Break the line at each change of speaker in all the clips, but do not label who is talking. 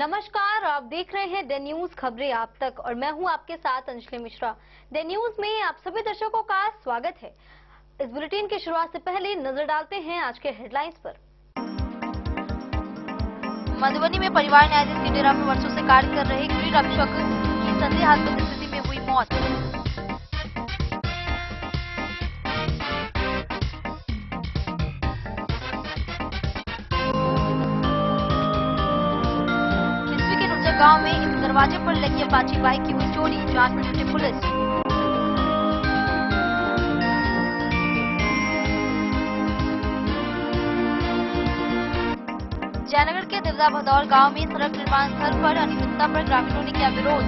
नमस्कार, आप देख रहे हैं द न्यूज खबरें आप तक और मैं हूं आपके साथ अंजलि मिश्रा। द न्यूज में आप सभी दर्शकों का स्वागत है। इस बुलेटिन की शुरुआत से पहले नजर डालते हैं आज के हेडलाइंस पर। मधुबनी में परिवार न्यायाधीश के डेरा में वर्षों से कार्य कर रहे गृह रक्षक की संदेहास्पद स्थिति में हुई मौत। गांव में एक दरवाजे पर लगी अपाची बाइक की हुई चोरी, जांच में जुटी पुलिस। जयनगर के देवदा भदौर गांव में सड़क निर्माण स्थल पर अनियमितता पर ग्रामीणों ने किया विरोध।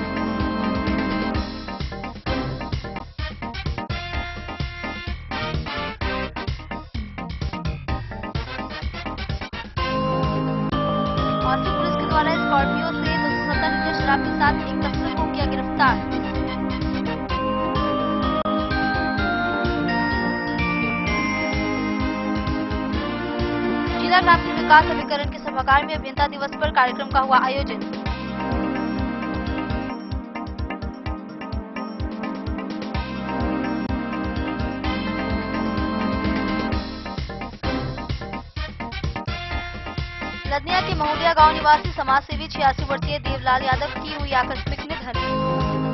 और पुलिस के द्वारा स्कॉर्पियो से 270 लीटर शराब के साथ एक तस्कर को किया गिरफ्तार। जिला ग्रामीण विकास अभिकरण के सभागार में अभियंता दिवस पर कार्यक्रम का हुआ आयोजन। लदनिया के महुलिया गांव निवासी समाजसेवी 86 वर्षीय देवलाल यादव की हुई आकस्मिक निधन।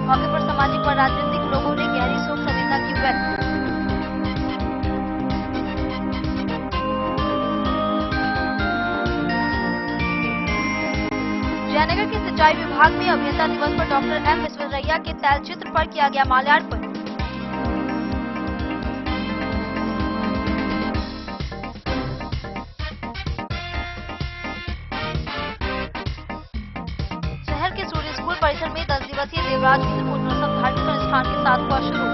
मौके पर सामाजिक व राजनीतिक लोगों ने गहरी शोक संवेदना की व्यक्त। जयनगर के सिंचाई विभाग में अभियंता दिवस पर डॉक्टर एम विश्वेश्वरैया के तैलचित्र पर किया गया माल्यार्पण। परिसर में 10 दिवसीय देवराज इंद्र पूर्णोत्सव धार्मिक अनुष्ठान के साथ हुआ शुरू।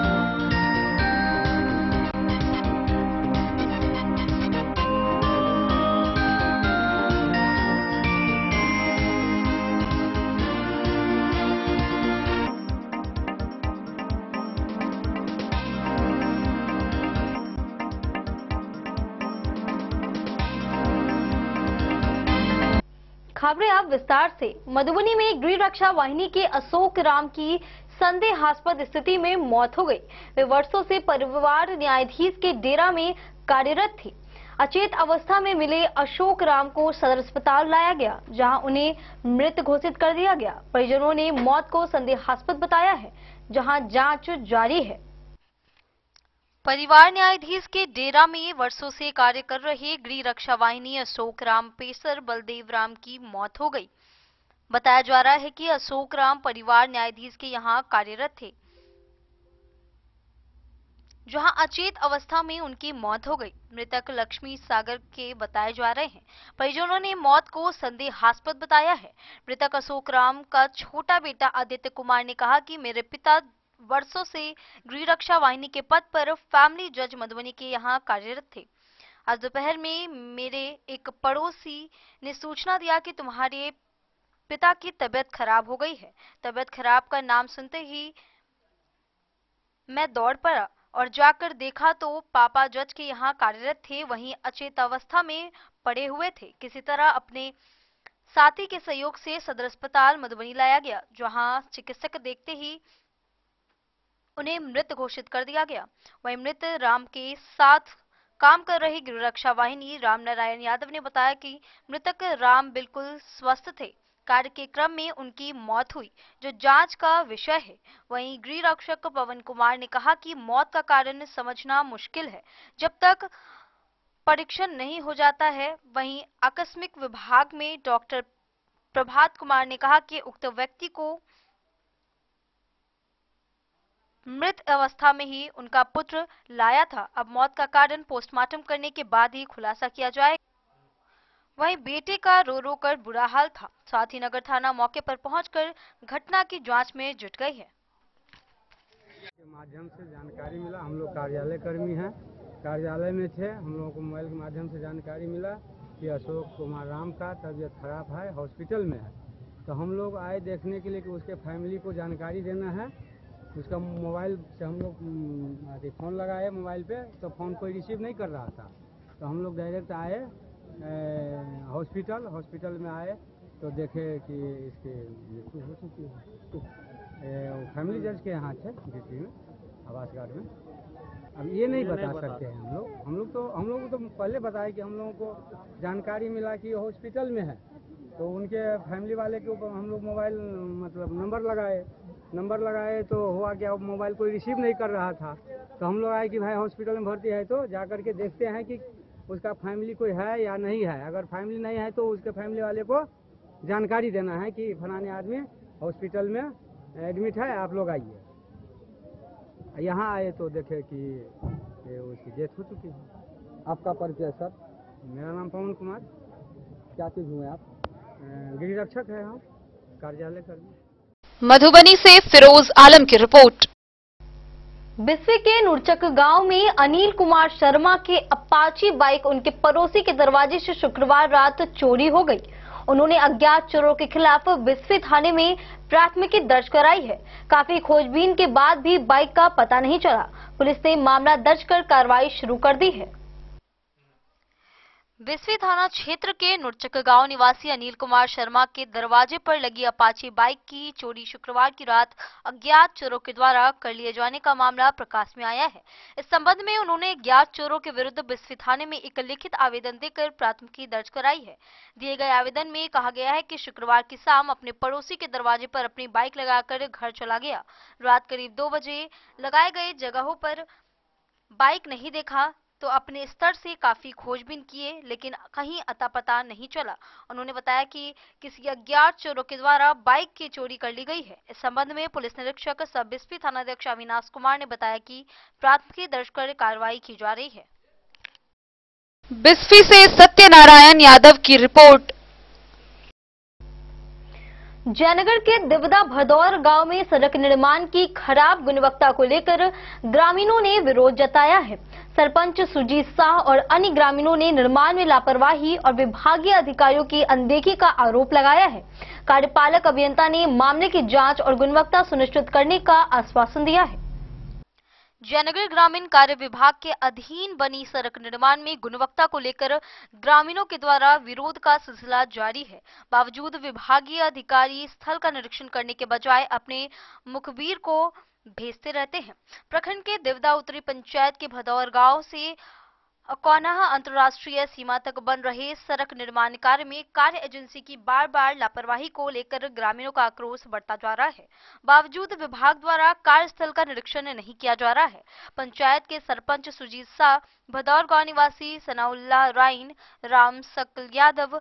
खबरें अब विस्तार से। मधुबनी में गृह रक्षा वाहिनी के अशोक राम की संदेहास्पद स्थिति में मौत हो गई। वे वर्षों से परिवार न्यायाधीश के डेरा में कार्यरत थे। अचेत अवस्था में मिले अशोक राम को सदर अस्पताल लाया गया, जहां उन्हें मृत घोषित कर दिया गया। परिजनों ने मौत को संदेहास्पद बताया है, जहां जांच जारी है। परिवार न्यायाधीश के डेरा में वर्षों से कार्य कर रहे गृह रक्षा वाहिनी अशोक राम पेसर बलदेव राम की मौत हो गई। बताया जा रहा है कि अशोक राम परिवार न्यायाधीश के यहां कार्यरत थे, जहां अचेत अवस्था में उनकी मौत हो गई। मृतक लक्ष्मी सागर के बताए जा रहे हैं। परिजनों ने मौत को संदेहास्पद बताया है। मृतक अशोक राम का छोटा बेटा आदित्य कुमार ने कहा कि मेरे पिता वर्षों से गृह रक्षा वाहिनी के पद पर फैमिली जज मधुबनी के यहां कार्यरत थे। आज दोपहर में मेरे एक पड़ोसी ने सूचना दिया कि तुम्हारे पिता की तबीयत खराब हो गई है। तबीयत खराब का नाम सुनते ही मैं दौड़ पड़ा और जाकर देखा तो पापा जज के यहाँ कार्यरत थे, वहीं अचेत अवस्था में पड़े हुए थे। किसी तरह अपने साथी के सहयोग से सदर अस्पताल मधुबनी लाया गया, जहां चिकित्सक देखते ही उन्हें मृत घोषित कर दिया गया। वहीं मृत राम के साथ काम कर रही गृह रक्षा वाहिनी राम नारायण यादव ने बताया कि मृतक राम बिल्कुल स्वस्थ थे। कार्य के क्रम में उनकी मौत हुई, जो जांच का विषय है। वहीं गृह रक्षक पवन कुमार ने कहा कि मौत का कारण समझना मुश्किल है, जब तक परीक्षण नहीं हो जाता है। वहीं आकस्मिक विभाग में डॉक्टर प्रभात कुमार ने कहा कि उक्त व्यक्ति को मृत अवस्था में ही उनका पुत्र लाया था। अब मौत का कारण पोस्टमार्टम करने के बाद ही खुलासा किया जाएगा। वहीं बेटे का रो रो कर बुरा हाल था। साथ ही नगर थाना मौके पर पहुंचकर घटना की जांच में जुट गई है।
के माध्यम से जानकारी मिला, हम लोग कार्यालय कर्मी हैं, कार्यालय में थे। हम लोगों को मोबाइल के माध्यम से जानकारी मिला कि अशोक कुमार राम का तबीयत खराब है, हॉस्पिटल में है। तो हम लोग आए देखने के लिए कि उसके फैमिली को जानकारी देना है। उसका मोबाइल से हम लोग फ़ोन लगाए मोबाइल पे, तो फ़ोन कोई रिसीव नहीं कर रहा था। तो हम लोग डायरेक्ट आए हॉस्पिटल में आए तो देखे कि इसके मृत्यु हो चुकी है। फैमिली जज के यहाँ थे ड्यूटी में, आवास गार्ड में। अब ये नहीं बता सकते हैं हम लोग को तो पहले बताया कि हम लोगों को जानकारी मिला कि हॉस्पिटल में है, तो उनके फैमिली वाले के ऊपर हम लोग मोबाइल मतलब नंबर लगाए तो हुआ क्या, मोबाइल कोई रिसीव नहीं कर रहा था। तो हम लोग आए कि भाई हॉस्पिटल में भर्ती है, तो जा करके देखते हैं कि उसका फैमिली कोई है या नहीं है। अगर फैमिली नहीं है तो उसके फैमिली वाले को जानकारी देना है कि फलाने आदमी हॉस्पिटल में एडमिट है, आप लोग आइए। यहाँ आए तो देखे कि उसकी डेथ हो चुकी है।
आपका परिचय सर?
मेरा नाम पवन कुमार।
क्या चीज हुए आप?
गृह रक्षक है हम, कार्यालय कर्मी।
मधुबनी से फिरोज आलम की रिपोर्ट। बिस्वे के नुरचक गांव में अनिल कुमार शर्मा के अपाची बाइक उनके पड़ोसी के दरवाजे से शुक्रवार रात चोरी हो गई। उन्होंने अज्ञात चोरों के खिलाफ बिस्वे थाने में प्राथमिकी दर्ज कराई है। काफी खोजबीन के बाद भी बाइक का पता नहीं चला। पुलिस ने मामला दर्ज कर कार्रवाई शुरू कर दी है। बिस्वे थाना क्षेत्र के नुरचक गांव निवासी अनिल कुमार शर्मा के दरवाजे पर लगी अपाची बाइक की चोरी शुक्रवार की रात अज्ञात चोरों के द्वारा कर लिए जाने का मामला प्रकाश में आया है। इस संबंध में उन्होंने अज्ञात चोरों के विरुद्ध बिस्वे थाने में एक लिखित आवेदन देकर प्राथमिकी दर्ज कराई है। दिए गए आवेदन में कहा गया है कि शुक्रवार की शाम अपने पड़ोसी के दरवाजे पर अपनी बाइक लगाकर घर चला गया। रात करीब 2 बजे लगाए गए जगहों पर बाइक नहीं देखा तो अपने स्तर से काफी खोजबीन किए, लेकिन कहीं अता पता नहीं चला। उन्होंने बताया कि किसी अज्ञात चोरों के द्वारा बाइक की चोरी कर ली गई है। इस संबंध में पुलिस निरीक्षक सब बिस्वे थानाध्यक्ष अविनाश कुमार ने बताया कि प्राथमिकी दर्ज कर कार्रवाई की जा रही है। बिस्वे से सत्यनारायण यादव की रिपोर्ट। जयनगर के दिवदा भदौर गांव में सड़क निर्माण की खराब गुणवत्ता को लेकर ग्रामीणों ने विरोध जताया है। सरपंच सुजीत शाह और अन्य ग्रामीणों ने निर्माण में लापरवाही और विभागीय अधिकारियों की अनदेखी का आरोप लगाया है। कार्यपालक अभियंता ने मामले की जांच और गुणवत्ता सुनिश्चित करने का आश्वासन दिया है। जयनगर ग्रामीण कार्य विभाग के अधीन बनी सड़क निर्माण में गुणवत्ता को लेकर ग्रामीणों के द्वारा विरोध का सिलसिला जारी है। बावजूद विभागीय अधिकारी स्थल का निरीक्षण करने के बजाय अपने मुखबिर को भेजते रहते हैं। प्रखंड के दिवदा उत्तरी पंचायत के भदौर गांव से अकौनाहा अंतर्राष्ट्रीय सीमा तक बन रहे सड़क निर्माण कार्य में कार्य एजेंसी की बार-बार लापरवाही को लेकर ग्रामीणों का आक्रोश बढ़ता जा रहा है। बावजूद विभाग द्वारा कार्यस्थल का निरीक्षण नहीं किया जा रहा है। पंचायत के सरपंच सुजीत शाह, भदौर गांव निवासी सनाउल्लाह राइन, राम सकल यादव,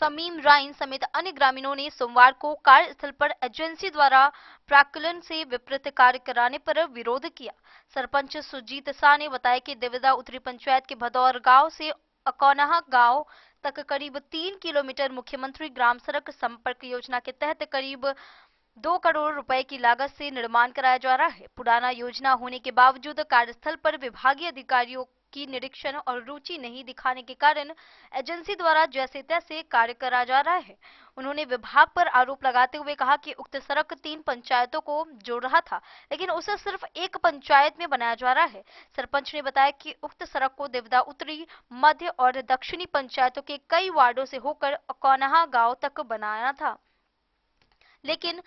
समीम राइन समेत अन्य ग्रामीणों ने सोमवार को कार्यस्थल पर एजेंसी द्वारा प्राक्कलन से विपरीत कार्य कराने पर विरोध किया। सरपंच सुजीत शाह ने बताया कि दिवदा उत्तरी पंचायत के भदौर गांव से अकौनाहा गांव तक करीब 3 किलोमीटर मुख्यमंत्री ग्राम सड़क संपर्क योजना के तहत करीब 2 करोड़ रुपए की लागत से निर्माण कराया जा रहा है। पुराना योजना होने के बावजूद कार्यस्थल पर विभागीय अधिकारियों की निरीक्षण और रुचि नहीं दिखाने के कारण एजेंसी द्वारा जैसे तैसे कार्य करा जा रहा है। उन्होंने विभाग पर आरोप लगाते हुए कहा कि उक्त सड़क 3 पंचायतों को जोड़ रहा था, लेकिन उसे सिर्फ एक पंचायत में बनाया जा रहा है। सरपंच ने बताया कि उक्त सड़क को दिवदा उत्तरी, मध्य और दक्षिणी पंचायतों के कई वार्डों से होकर अकौनाहा गांव तक बनाया था, लेकिन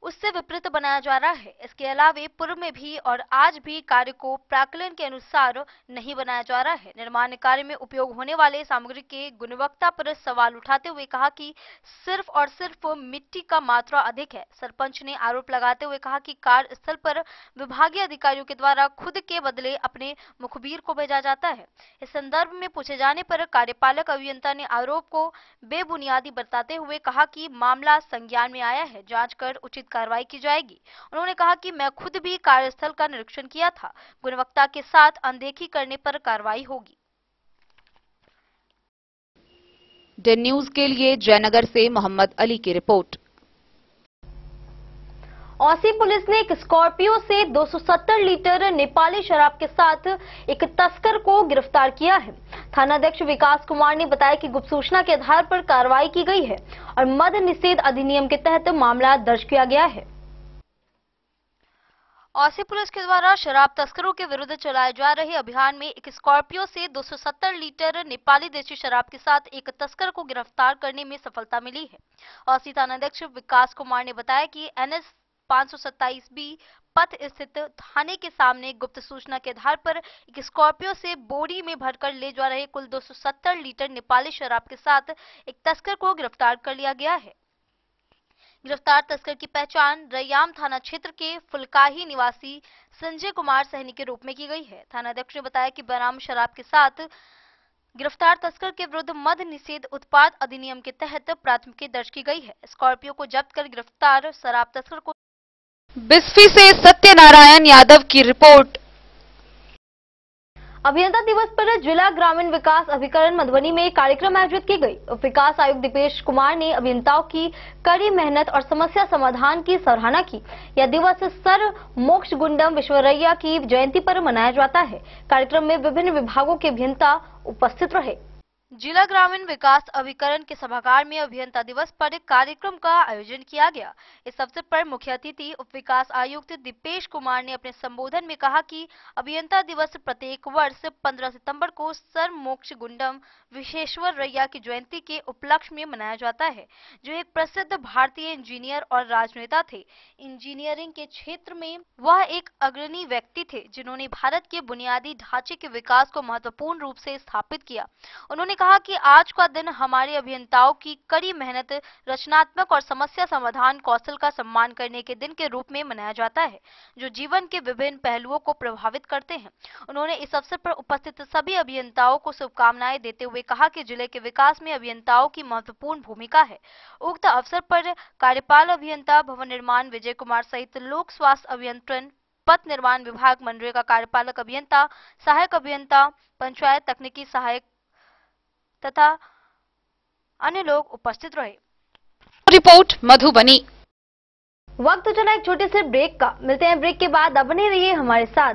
उससे विपरीत बनाया जा रहा है। इसके अलावे पूर्व में भी और आज भी कार्य को प्राक्कलन के अनुसार नहीं बनाया जा रहा है। निर्माण कार्य में उपयोग होने वाले सामग्री के गुणवत्ता पर सवाल उठाते हुए कहा कि सिर्फ और सिर्फ मिट्टी का मात्रा अधिक है। सरपंच ने आरोप लगाते हुए कहा कि कार्यस्थल पर विभागीय अधिकारियों के द्वारा खुद के बदले अपने मुखबिर को भेजा जाता है। इस संदर्भ में पूछे जाने पर कार्यपालक अभियंता ने आरोप को बेबुनियादी बताते हुए कहा कि मामला संज्ञान में आया है, जांच कर उचित कार्रवाई की जाएगी। उन्होंने कहा कि मैं खुद भी कार्यस्थल का निरीक्षण किया था, गुणवत्ता के साथ अनदेखी करने पर कार्रवाई होगी।
डे न्यूज के लिए जयनगर से मोहम्मद अली की रिपोर्ट।
औसी पुलिस ने एक स्कॉर्पियो से 270 लीटर नेपाली शराब के साथ एक तस्कर को गिरफ्तार किया है। थानाध्यक्ष विकास कुमार ने बताया कि गुप्त सूचना के आधार पर कार्रवाई की गई है और मद्य निषेध अधिनियम के तहत मामला दर्ज किया गया है। औसी पुलिस के द्वारा शराब तस्करों के विरुद्ध चलाए जा रहे अभियान में एक स्कॉर्पियो से 270 लीटर नेपाली देशी शराब के साथ एक तस्कर को गिरफ्तार करने में सफलता मिली है। औसी थानाध्यक्ष विकास कुमार ने बताया कि NS 527B पथ स्थित थाने के सामने गुप्त सूचना के आधार पर एक स्कॉर्पियो से बोरी में भरकर ले जा रहे कुल 270 लीटर नेपाली शराब के साथ एक तस्कर को गिरफ्तार कर लिया गया है। गिरफ्तार तस्कर की पहचान रैयाम थाना क्षेत्र के फुलकाही निवासी संजय कुमार सहनी के रूप में की गई है। थानाध्यक्ष ने बताया कि बरामद शराब के साथ गिरफ्तार तस्कर के विरुद्ध मद्य निषेध उत्पाद अधिनियम के तहत प्राथमिकी दर्ज की गई है। स्कॉर्पियो को जब्त कर गिरफ्तार शराब तस्कर को
बिस्फी से सत्यनारायण यादव की रिपोर्ट।
अभियंता दिवस पर जिला ग्रामीण विकास अभिकरण मधुबनी में कार्यक्रम आयोजित की गई। विकास आयुक्त दीपेश कुमार ने अभियंताओं की कड़ी मेहनत और समस्या समाधान की सराहना की। यह दिवस सर मोक्ष गुंडम विश्वरैया की जयंती पर मनाया जाता है। कार्यक्रम में विभिन्न विभागों के अभियंता उपस्थित रहे। जिला ग्रामीण विकास अभिकरण के सभागार में अभियंता दिवस पर कार्यक्रम का आयोजन किया गया। इस अवसर पर मुख्य अतिथि उप विकास आयुक्त दीपेश कुमार ने अपने संबोधन में कहा कि अभियंता दिवस प्रत्येक वर्ष 15 सितंबर को सर मोक्ष गुंडम विश्वेश्वरैया की जयंती के उपलक्ष्य में मनाया जाता है, जो एक प्रसिद्ध भारतीय इंजीनियर और राजनेता थे। इंजीनियरिंग के क्षेत्र में वह एक अग्रणी व्यक्ति थे, जिन्होंने भारत के बुनियादी ढांचे के विकास को महत्वपूर्ण रूप से स्थापित किया। उन्होंने कहा कि आज का दिन हमारे अभियंताओं की कड़ी मेहनत, रचनात्मक और समस्या समाधान कौशल का सम्मान करने के दिन के रूप में मनाया जाता है, जो जीवन के विभिन्न पहलुओं को प्रभावित करते हैं। उन्होंने इस अवसर पर उपस्थित सभी अभियंताओं को शुभकामनाएं देते हुए कहा कि जिले के विकास में अभियंताओं की महत्वपूर्ण भूमिका है। उक्त अवसर पर कार्यपाल अभियंता, भवन निर्माण विजय कुमार सहित लोक स्वास्थ्य अभियंत्रण, पथ निर्माण विभाग, मनरेगा कार्यपालक अभियंता, सहायक अभियंता, पंचायत तकनीकी सहायक तथा अन्य लोग उपस्थित रहे।
रिपोर्ट मधुबनी।
वक्त चला एक छोटे से ब्रेक का। मिलते हैं ब्रेक के बाद। अब बने रहिए हमारे साथ।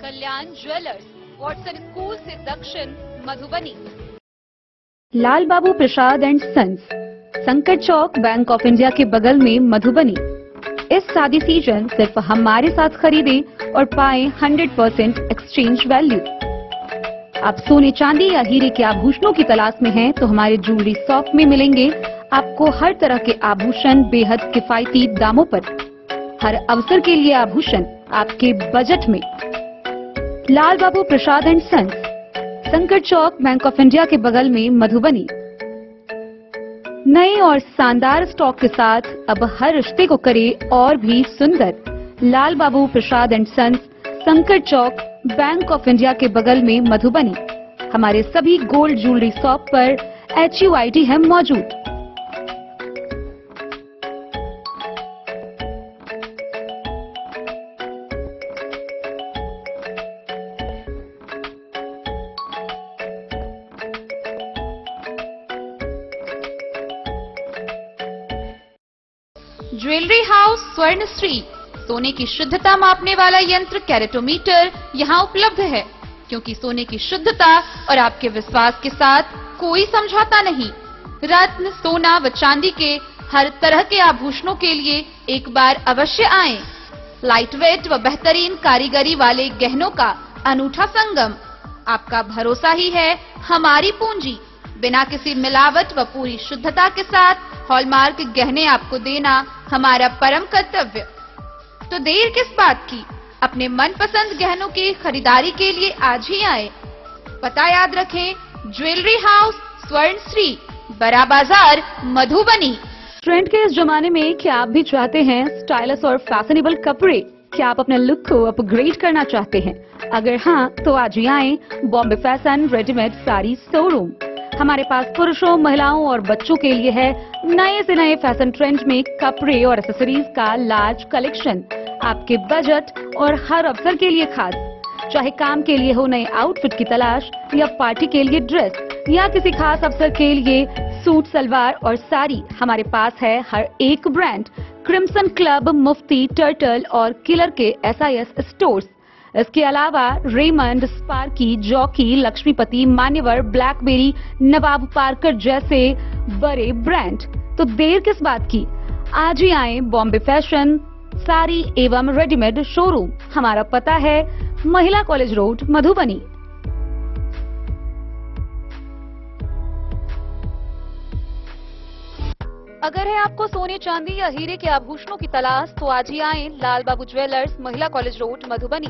कल्याण ज्वेलर्स, वॉटसन स्कूल से दक्षिण, मधुबनी।
लाल बाबू प्रसाद एंड सन्स, संकट चौक, बैंक ऑफ इंडिया के बगल में, मधुबनी। इस शादी सीजन सिर्फ हमारे साथ खरीदे और पाए 100% एक्सचेंज वैल्यू। आप सोने चांदी या हीरे के आभूषणों की तलाश में हैं तो हमारे ज्वेलरी शॉप में मिलेंगे आपको हर तरह के आभूषण बेहद किफायती दामों पर। हर अवसर के लिए आभूषण आपके बजट में। लाल बाबू प्रसाद एंड सन्स, संकट चौक, बैंक ऑफ इंडिया के बगल में, मधुबनी। नए और शानदार स्टॉक के साथ अब हर रिश्ते को करे और भी सुंदर। लाल बाबू प्रसाद एंड सन्स, संकट चौक, बैंक ऑफ इंडिया के बगल में, मधुबनी। हमारे सभी गोल्ड ज्वेलरी शॉप पर HUID है मौजूद।
ज्वेलरी हाउस स्वर्ण श्री, सोने की शुद्धता मापने वाला यंत्र कैरेटोमीटर यहाँ उपलब्ध है, क्योंकि सोने की शुद्धता और आपके विश्वास के साथ कोई समझौता नहीं। रत्न, सोना व चांदी के हर तरह के आभूषणों के लिए एक बार अवश्य आएं। लाइट वेट व बेहतरीन कारीगरी वाले गहनों का अनूठा संगम। आपका भरोसा ही है हमारी पूंजी। बिना किसी मिलावट व पूरी शुद्धता के साथ हॉलमार्क गहने आपको देना हमारा परम कर्तव्य। तो देर किस बात की, अपने मनपसंद गहनों की खरीदारी के लिए आज ही आए। पता याद रखें, ज्वेलरी हाउस स्वर्ण श्री, बड़ा बाजार, मधुबनी।
ट्रेंड के इस जमाने में क्या आप भी चाहते हैं स्टाइलिश और फैशनेबल कपड़े? क्या आप अपने लुक को अपग्रेड करना चाहते हैं? अगर हाँ, तो आज ही आए Bombay fashion readymade sari showroom. हमारे पास पुरुषों, महिलाओं और बच्चों के लिए है नए से नए फैशन ट्रेंड में कपड़े और एक्सेसरीज का लार्ज कलेक्शन। आपके बजट और हर अवसर के लिए खास। चाहे काम के लिए हो नए आउटफिट की तलाश, या पार्टी के लिए ड्रेस, या किसी खास अवसर के लिए सूट, सलवार और साड़ी, हमारे पास है हर एक ब्रांड। क्रिम्सन क्लब, मुफ्ती, टर्टल और किलर के SIS स्टोर्स। इसके अलावा रेमंड, स्पार्की, जॉकी, लक्ष्मीपति, मान्यवर, ब्लैकबेरी, नवाब पार्कर जैसे बड़े ब्रांड। तो देर किस बात की, आज ही आए बॉम्बे फैशन साड़ी एवं रेडीमेड शोरूम। हमारा पता है महिला कॉलेज रोड, मधुबनी। अगर है आपको सोने, चांदी या हीरे के आभूषणों की तलाश, तो आज ही आए लाल बाबू ज्वेलर्स, महिला कॉलेज रोड, मधुबनी।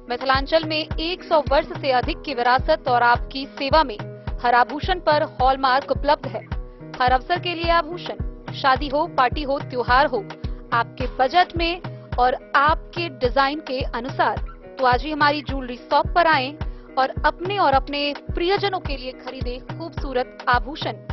मिथिलांचल में 100 वर्ष से अधिक की विरासत और आपकी सेवा में हर आभूषण पर हॉलमार्क उपलब्ध है। हर अवसर के लिए आभूषण, शादी हो, पार्टी हो, त्योहार हो, आपके बजट में और आपके डिजाइन के अनुसार। तो आज ही हमारी ज्वेलरी शॉप पर आएं और अपने प्रियजनों के लिए खरीदें खूबसूरत आभूषण।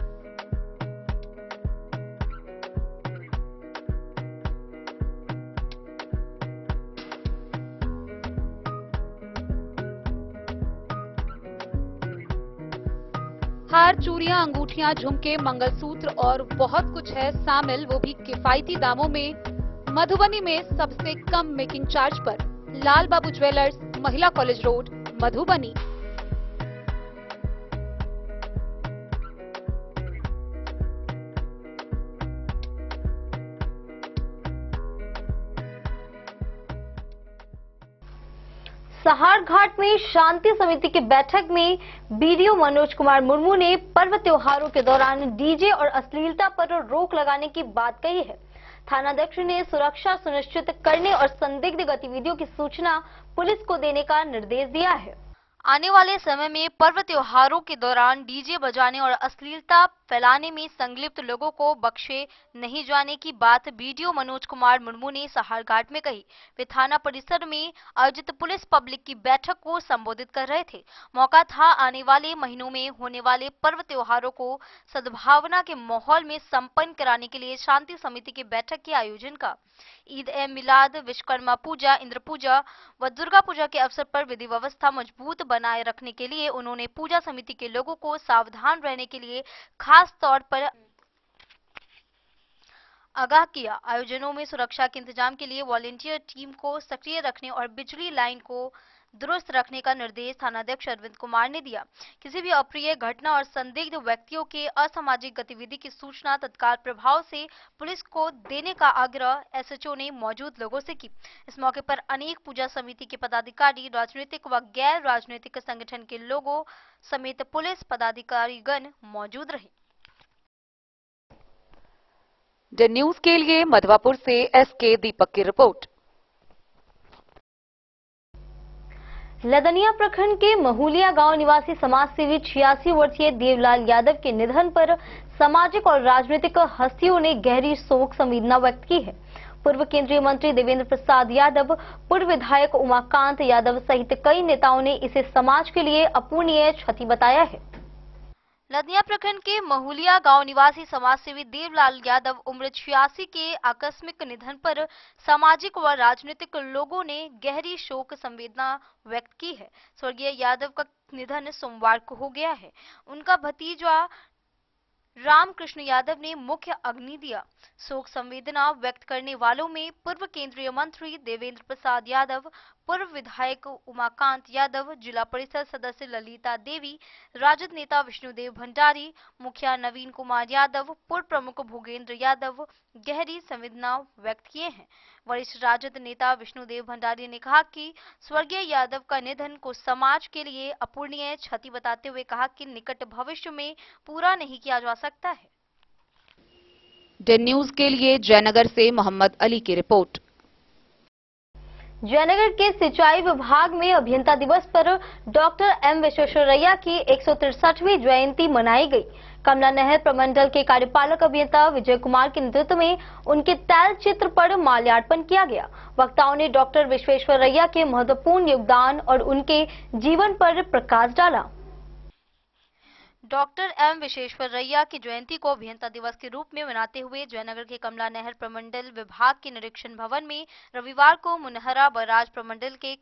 हार, चूड़ियां, अंगूठियां, झुमके, मंगलसूत्र और बहुत कुछ है शामिल, वो भी किफायती दामों में। मधुबनी में सबसे कम मेकिंग चार्ज पर लाल बाबू ज्वेलर्स, महिला कॉलेज रोड, मधुबनी।
सहार घाट में शांति समिति की बैठक में बीडीओ मनोज कुमार मुर्मू ने पर्व त्योहारों के दौरान डीजे और अश्लीलता पर रोक लगाने की बात कही है। थानाध्यक्ष ने सुरक्षा सुनिश्चित करने और संदिग्ध गतिविधियों की सूचना पुलिस को देने का निर्देश दिया है। आने वाले समय में पर्व त्योहारों के दौरान डीजे बजाने और अश्लीलता फैलाने में संलिप्त लोगों को बख्शे नहीं जाने की बात बीडीओ मनोज कुमार मुर्मू ने सहार घाट में कही। वे थाना परिसर में आयोजित पुलिस पब्लिक की बैठक को संबोधित कर रहे थे। मौका था आने वाले महीनों में होने वाले पर्व त्योहारों को सद्भावना के माहौल में संपन्न कराने के लिए शांति समिति की बैठक के आयोजन का। ईद ए मिलाद, विश्वकर्मा पूजा, इंद्र पूजा व दुर्गा पूजा के अवसर पर विधि व्यवस्था मजबूत बनाए रखने के लिए उन्होंने पूजा समिति के लोगों को सावधान रहने के लिए खास तौर पर आगाह किया। आयोजनों में सुरक्षा के इंतजाम के लिए वॉलेंटियर टीम को सक्रिय रखने और बिजली लाइन को दुरुस्त रखने का निर्देश थानाध्यक्ष अरविंद कुमार ने दिया। किसी भी अप्रिय घटना और संदिग्ध व्यक्तियों के असामाजिक गतिविधि की सूचना तत्काल प्रभाव से पुलिस को देने का आग्रह एसएचओ ने मौजूद लोगों से की। इस मौके पर अनेक पूजा समिति के पदाधिकारी, राजनीतिक व गैर राजनीतिक संगठन के लोगों समेत पुलिस पदाधिकारीगण मौजूद रहे।
द न्यूज के लिए मधवापुर से SK दीपक की रिपोर्ट।
लदनिया प्रखंड के महुलिया गांव निवासी समाजसेवी 86 वर्षीय देवलाल यादव के निधन पर सामाजिक और राजनीतिक हस्तियों ने गहरी शोक संवेदना व्यक्त की है। पूर्व केंद्रीय मंत्री देवेंद्र प्रसाद यादव, पूर्व विधायक उमाकांत यादव सहित कई नेताओं ने इसे समाज के लिए अपूरणीय क्षति बताया है। लदनिया प्रखंड के महुलिया गांव निवासी समाजसेवी देवलाल यादव उम्र 86 के आकस्मिक निधन पर सामाजिक व राजनीतिक लोगों ने गहरी शोक संवेदना व्यक्त की है। स्वर्गीय यादव का निधन सोमवार को हो गया है। उनका भतीजा रामकृष्ण यादव ने मुख्य अग्नि दिया। शोक संवेदना व्यक्त करने वालों में पूर्व केंद्रीय मंत्री देवेंद्र प्रसाद यादव, पूर्व विधायक उमाकांत यादव, जिला परिषद सदस्य ललिता देवी, राजद नेता विष्णुदेव भंडारी, मुखिया नवीन कुमार यादव, पूर्व प्रमुख भूगेंद्र यादव गहरी संवेदना व्यक्त किए हैं। वरिष्ठ राजद नेता विष्णुदेव भंडारी ने कहा कि स्वर्गीय यादव का निधन को समाज के लिए अपूरणीय क्षति बताते हुए कहा कि निकट भविष्य में पूरा नहीं किया जा सकता है।
द न्यूज के लिए जयनगर से मोहम्मद अली की रिपोर्ट।
जयनगर के सिंचाई विभाग में अभियंता दिवस पर डॉक्टर एम विश्वेश्वरैया की 163वीं जयंती मनाई गई। कमला नहर प्रमंडल के कार्यपालक अभियंता विजय कुमार के नेतृत्व में उनके तैल चित्र पर माल्यार्पण किया गया। वक्ताओं ने डॉक्टर विश्वेश्वरैया के महत्वपूर्ण योगदान और उनके जीवन पर प्रकाश डाला। डॉक्टर एम विश्वेश्वरैया की जयंती को अभियंता दिवस के रूप में मनाते हुए जयनगर के कमला नहर प्रमंडल विभाग के निरीक्षण भवन में रविवार को मुनहरा बराज प्रमंडल के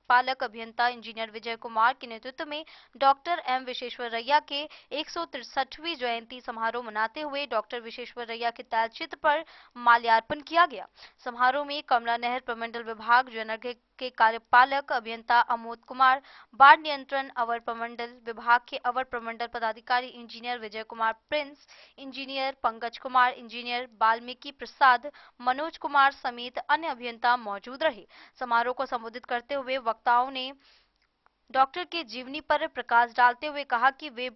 कार्यपालक अभियंता इंजीनियर विजय कुमार के नेतृत्व में डॉक्टर एम विश्वेश्वरैया के 163वीं जयंती समारोह मनाते हुए डॉक्टर विश्वेश्वरैया के तैलचित्र पर माल्यार्पण किया गया। समारोह में कमला नहर प्रमंडल विभाग जयनगर के कार्यपालक अभियंता अमोद कुमार, बाढ़ नियंत्रण अवर प्रमंडल विभाग के अवर प्रमंडल पदाधिकारी engineer Vijay Kumar Prince, engineer Pankaj Kumar, engineer Valmiki Prasad, Manoj Kumar समेत अन्य अभियंता मौजूद रहे। समारोह को संबोधित करते हुए वक्ताओं ने डॉक्टर के जीवनी पर प्रकाश डालते हुए कहा कि वे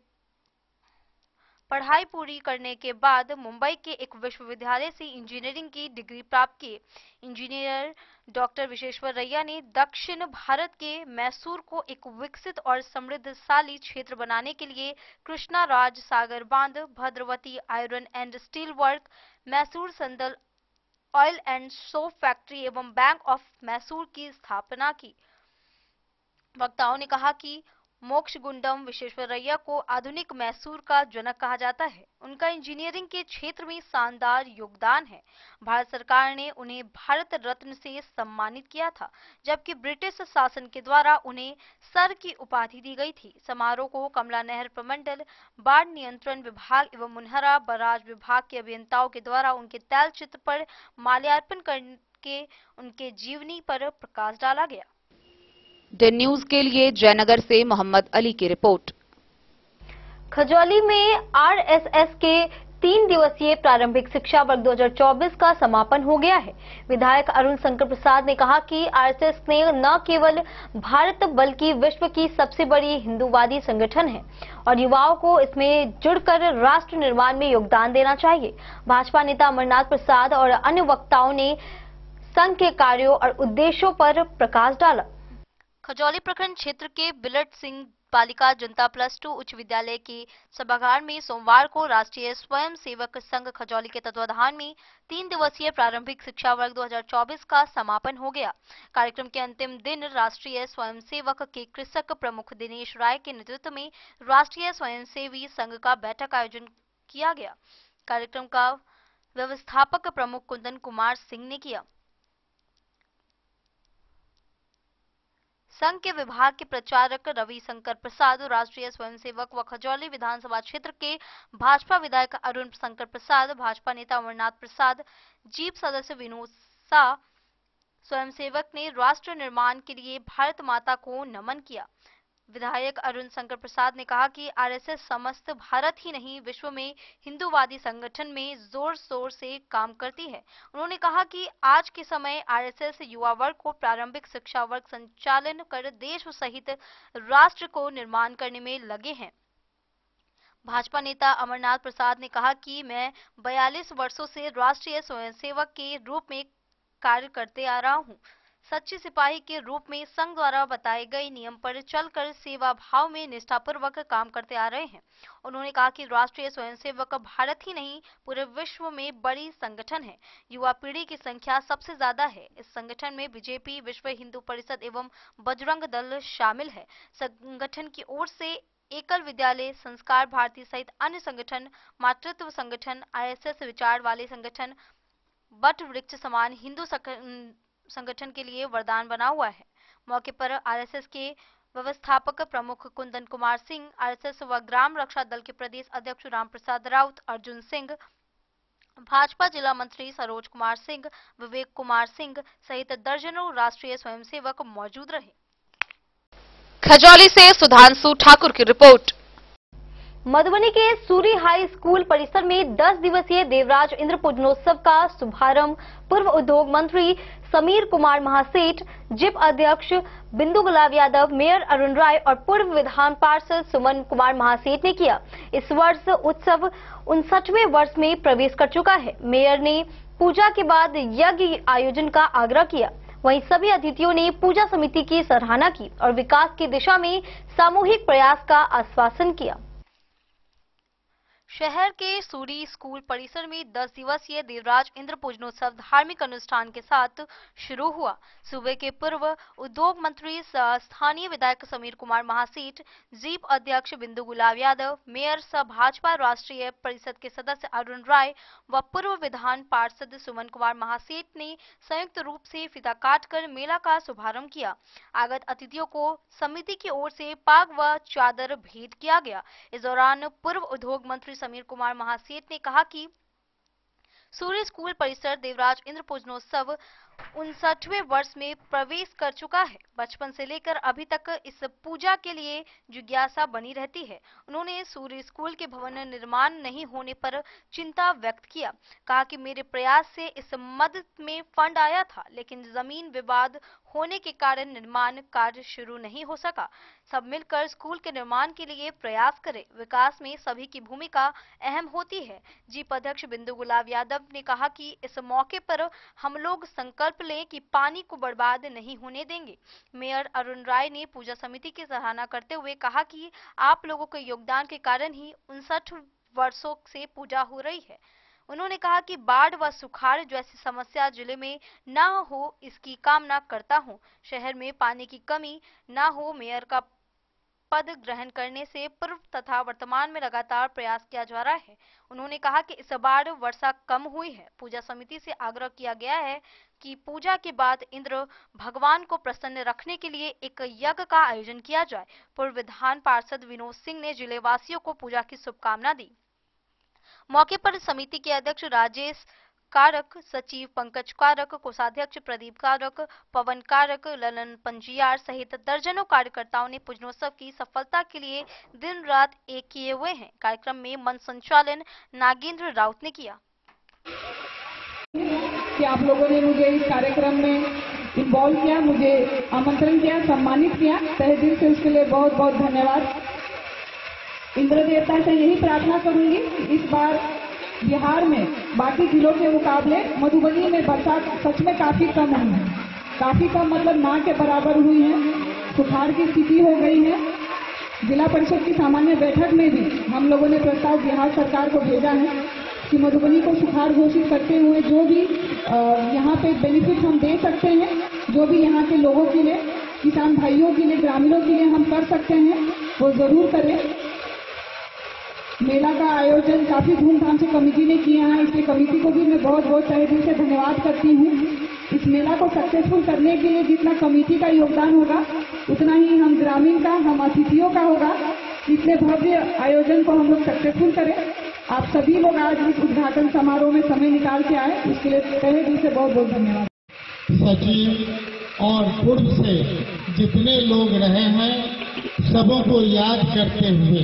पढ़ाई पूरी करने के बाद मुंबई के एक विश्वविद्यालय से इंजीनियरिंग की डिग्री प्राप्त की। इंजीनियर डॉक्टर विश्वेश्वरैया ने दक्षिण भारत के मैसूर को एक विकसित और समृद्धशाली क्षेत्र बनाने के लिए कृष्णा राज सागर बांध, Bhadravati iron and steel work, Mysore sandal oil and soap factory एवं बैंक ऑफ मैसूर की स्थापना की। वक्ताओं ने कहा कि मोक्षगुंडम विश्वेश्वरैया को आधुनिक मैसूर का जनक कहा जाता है। उनका इंजीनियरिंग के क्षेत्र में शानदार योगदान है। भारत सरकार ने उन्हें भारत रत्न से सम्मानित किया था, जबकि ब्रिटिश शासन के द्वारा उन्हें सर की उपाधि दी गई थी। समारोह को कमला नहर प्रमंडल, बाढ़ नियंत्रण विभाग एवं मुनहरा बराज विभाग के अभियंताओं के द्वारा उनके तैलचित्र पर माल्यार्पण करके उनके जीवनी पर प्रकाश डाला गया।
डे न्यूज के लिए जयनगर से मोहम्मद अली की रिपोर्ट।
खजौली में आरएसएस के 3 दिवसीय प्रारंभिक शिक्षा वर्ग 2024 का समापन हो गया है। विधायक अरुण शंकर प्रसाद ने कहा कि आरएसएस ने न केवल भारत बल्कि विश्व की सबसे बड़ी हिंदूवादी संगठन है और युवाओं को इसमें जुड़कर राष्ट्र निर्माण में योगदान देना चाहिए। भाजपा नेता अमरनाथ प्रसाद और अन्य वक्ताओं ने संघ के कार्यों और उद्देश्यों पर प्रकाश डाला। खजौली प्रखंड क्षेत्र के बिलट सिंह बालिका जनता +2 उच्च विद्यालय के सभागार में सोमवार को राष्ट्रीय स्वयं सेवक संघ खजौली के तत्वाधान में 3 दिवसीय प्रारंभिक शिक्षा वर्ग 2024 का समापन हो गया। कार्यक्रम के अंतिम दिन राष्ट्रीय स्वयंसेवक के कृषक प्रमुख दिनेश राय के नेतृत्व में राष्ट्रीय स्वयंसेवी संघ का बैठक आयोजन किया गया। कार्यक्रम का व्यवस्थापक प्रमुख कुंदन कुमार सिंह ने किया। संघ के विभाग के प्रचारक रविशंकर प्रसाद, राष्ट्रीय स्वयंसेवक व खजौली विधानसभा क्षेत्र के भाजपा विधायक अरुण शंकर प्रसाद, भाजपा नेता अमरनाथ प्रसाद, जीप सदस्य विनोद शाह, स्वयंसेवक ने राष्ट्र निर्माण के लिए भारत माता को नमन किया। विधायक अरुण शंकर प्रसाद ने कहा कि आरएसएस समस्त भारत ही नहीं विश्व में हिंदूवादी संगठन में जोर शोर से काम करती है। उन्होंने कहा कि आज के समय आरएसएस युवा वर्ग को प्रारंभिक शिक्षा वर्ग संचालन कर देश सहित राष्ट्र को निर्माण करने में लगे हैं। भाजपा नेता अमरनाथ प्रसाद ने कहा कि मैं 42 वर्षों से राष्ट्रीय स्वयंसेवक के रूप में कार्य करते आ रहा हूं। सच्चे सिपाही के रूप में संघ द्वारा बताए गए नियम पर चलकर सेवा भाव में निष्ठापूर्वक काम करते आ रहे हैं। उन्होंने कहा कि राष्ट्रीय स्वयंसेवक भारत ही नहीं पूरे विश्व में बड़ी संगठन है। युवा पीढ़ी की संख्या सबसे ज्यादा है। इस संगठन में बीजेपी, विश्व हिंदू परिषद एवं बजरंग दल शामिल है। संगठन की ओर से एकल विद्यालय, संस्कार भारती सहित अन्य संगठन, मातृत्व संगठन, आरएसएस विचार वाले संगठन, बट वृक्ष समान हिंदू संगठन के लिए वरदान बना हुआ है। मौके पर आरएसएस के व्यवस्थापक प्रमुख कुंदन कुमार सिंह, आरएसएस व ग्राम रक्षा दल के प्रदेश अध्यक्ष रामप्रसाद राउत, अर्जुन सिंह, भाजपा जिला मंत्री सरोज कुमार सिंह, विवेक कुमार सिंह सहित दर्जनों राष्ट्रीय स्वयंसेवक मौजूद रहे।
खजौली से सुधांशु ठाकुर की रिपोर्ट।
मधुबनी के सूरी हाई स्कूल परिसर में 10 दिवसीय देवराज इंद्र पूजनोत्सव का शुभारंभ पूर्व उद्योग मंत्री समीर कुमार महासेठ, जिप अध्यक्ष बिंदु गुलाब यादव, मेयर अरुण राय और पूर्व विधान पार्षद सुमन कुमार महासेठ ने किया। इस वर्ष उत्सव 59वें वर्ष में प्रवेश कर चुका है। मेयर ने पूजा के बाद यज्ञ आयोजन का आग्रह किया। वहीं सभी अतिथियों ने पूजा समिति की सराहना की और विकास की दिशा में सामूहिक प्रयास का आश्वासन किया। शहर के सूरी स्कूल परिसर में 10 दिवसीय देवराज इंद्र पूजनोत्सव धार्मिक अनुष्ठान के साथ शुरू हुआ। सूबे के पूर्व उद्योग मंत्री स्थानीय विधायक समीर कुमार महासेठ, जीप अध्यक्ष बिंदु गुलाब यादव, मेयर सह भाजपा राष्ट्रीय परिषद के सदस्य अरुण राय व पूर्व विधान पार्षद सुमन कुमार महासेठ ने संयुक्त रूप से फीता काटकर मेला का शुभारंभ किया। आगत अतिथियों को समिति की ओर से पाग व चादर भेंट किया गया। इस दौरान पूर्व उद्योग मंत्री समीर कुमार महासेठ ने कहा कि सूर्य स्कूल परिसर देवराज इंद्र पूजनोत्सव 59वें वर्ष में प्रवेश कर चुका है। बचपन से लेकर अभी तक इस पूजा के लिए जिज्ञासा बनी रहती है। उन्होंने सूर्य स्कूल के भवन निर्माण नहीं होने पर चिंता व्यक्त किया। कहा कि मेरे प्रयास से इस मद में फंड आया था, लेकिन जमीन विवाद होने के कारण निर्माण कार्य शुरू नहीं हो सका। सब मिलकर स्कूल के निर्माण के लिए प्रयास करें। विकास में सभी की भूमिका अहम होती है। जीप अध्यक्ष बिंदु गुलाब यादव ने कहा कि इस मौके पर हम लोग संकल्प लें कि पानी को बर्बाद नहीं होने देंगे। मेयर अरुण राय ने पूजा समिति की सराहना करते हुए कहा कि आप लोगों के योगदान के कारण ही 59 वर्षों से पूजा हो रही है। उन्होंने कहा कि बाढ़ व सुखाड़ जैसी समस्या जिले में न हो, इसकी कामना करता हूं। शहर में पानी की कमी न हो। मेयर का पद ग्रहण करने से पूर्व तथा वर्तमान में लगातार प्रयास किया जा रहा है। उन्होंने कहा कि इस बार वर्षा कम हुई है। पूजा समिति से आग्रह किया गया है कि पूजा के बाद इंद्र भगवान को प्रसन्न रखने के लिए एक यज्ञ का आयोजन किया जाए। पूर्व विधान पार्षद विनोद सिंह ने जिले वासियों को पूजा की शुभकामना दी। मौके पर समिति के अध्यक्ष राजेश कारक, सचिव पंकज कारक, कोषाध्यक्ष प्रदीप कारक, पवन कारक, ललन पंजियार सहित दर्जनों कार्यकर्ताओं ने पूजनोत्सव की सफलता के लिए दिन रात एक किए हुए हैं। कार्यक्रम में मंच संचालन नागेंद्र राउत ने किया।
कि आप लोगों ने मुझे इस कार्यक्रम में इन्वॉल्व किया, मुझे आमंत्रण किया, सम्मानित किया, तहे दिल से उसके लिए बहुत बहुत धन्यवाद। इंद्र देवता से यही प्रार्थना करूंगी, इस बार बिहार में बाकी जिलों के मुकाबले मधुबनी में बरसात सच में काफी कम हुई है। काफी कम मतलब ना के बराबर हुई है। सुखाड़ की स्थिति हो गई है। जिला परिषद की सामान्य बैठक में भी हम लोगों ने प्रस्ताव बिहार सरकार को भेजा है कि मधुबनी को सुखाड़ घोषित करते हुए जो भी यहाँ पे बेनिफिट हम दे सकते हैं, जो भी यहाँ के लोगों के लिए, किसान भाइयों के लिए, ग्रामीणों के लिए हम कर सकते हैं, वो जरूर करें। मेला का आयोजन काफी धूमधाम से कमेटी ने किया है, इसलिए कमेटी को भी मैं बहुत बहुत तहे दिल से धन्यवाद करती हूँ। इस मेला को सक्सेसफुल करने के लिए जितना कमेटी का योगदान होगा, उतना ही हम ग्रामीण का, हम अतिथियों का होगा। इसलिए भव्य आयोजन को हम लोग सक्सेसफुल करें। आप सभी लोग आज इस उद्घाटन समारोह में समय निकाल के आए, इसके लिए तहे दिल से बहुत बहुत धन्यवाद।
सचिव और पूर्व से जितने लोग रहे हैं, सबों को याद करते हुए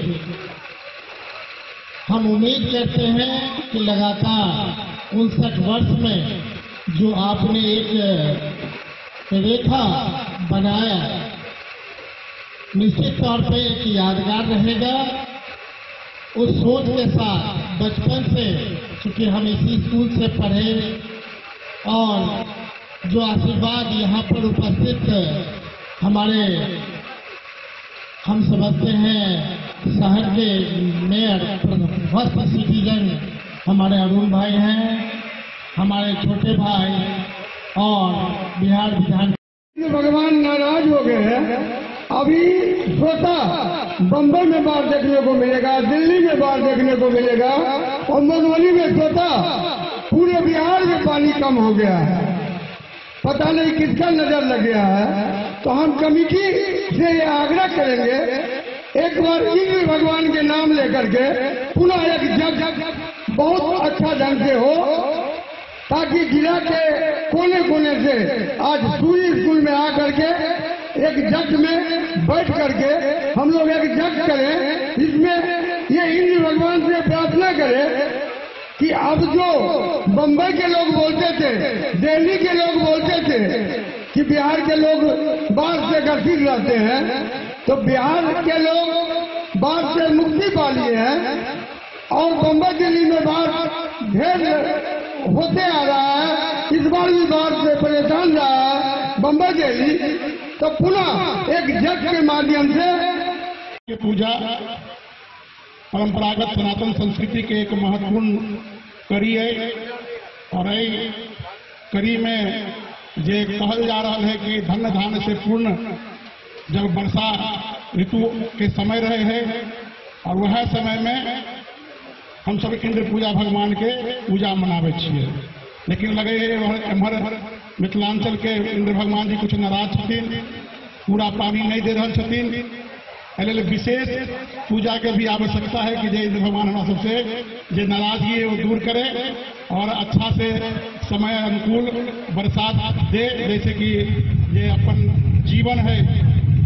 हम उम्मीद करते हैं कि लगातार 59 वर्ष में जो आपने एक रेखा बनाया, निश्चित तौर पे एक यादगार रहेगा। उस सोच के साथ बचपन से, चूंकि हम इसी स्कूल से पढ़े, और जो आशीर्वाद यहाँ पर उपस्थित हमारे हम समझते हैं शहर के मेयर, फर्स्ट सिटीजन हमारे अरुण भाई हैं, हमारे छोटे भाई और बिहार विधान।
भगवान नाराज हो गए हैं। अभी सोचा बम्बई में बाढ़ देखने को मिलेगा, दिल्ली में बाढ़ देखने को मिलेगा, और मधुबनी में सोचा पूरे बिहार में पानी कम हो गया है। पता नहीं किसका नजर लग गया है। तो हम कमेटी से ये आग्रह करेंगे, एक बार इंद्र भगवान के नाम लेकर के पुनः एक यज्ञ बहुत अच्छा ढंग से हो, ताकि जिला के कोने कोने से आज सूर्य स्कूल में आकर के एक यज्ञ में बैठ करके हम लोग एक यज्ञ करें। इसमें ये इंद्र भगवान से प्रार्थना करें कि अब जो बम्बई के लोग बोलते थे, दिल्ली के लोग बोलते थे कि बिहार के लोग बाढ़ से ग्रसित रहते हैं, तो बिहार के लोग बाढ़ से मुक्ति पा लिए हैं, और बम्बई दिल्ली में बाढ़ ढेर होते आ रहा है। इस बार भी बाढ़ से परेशान रहा है बम्बई दिल्ली। तो पुनः एक यज्ञ के माध्यम से
पूजा परंपरागत सनातन संस्कृति के एक महत्वपूर्ण कड़ी है। और यही कड़ी में जे कहल जा रहा है कि धन्य धान्य से पूर्ण जब वर्षा ऋतु के समय रहे हैं और वह समय में हम सब इंद्र पूजा भगवान के पूजा मनावे छिए। लेकिन लगे एम्हर मिथिलांचल के इंद्र भगवान जी कुछ नाराज छथिन, पूरा पानी नहीं दे रहे छथिन। एहि विशेष पूजा के भी आवश्यकता है कि जे इंद्र भगवान हमारा सबसे जे नाराजगी है वो दूर करे और अच्छा से समय अनुकूल बरसात दे। जैसे कि ये अपन जीवन है,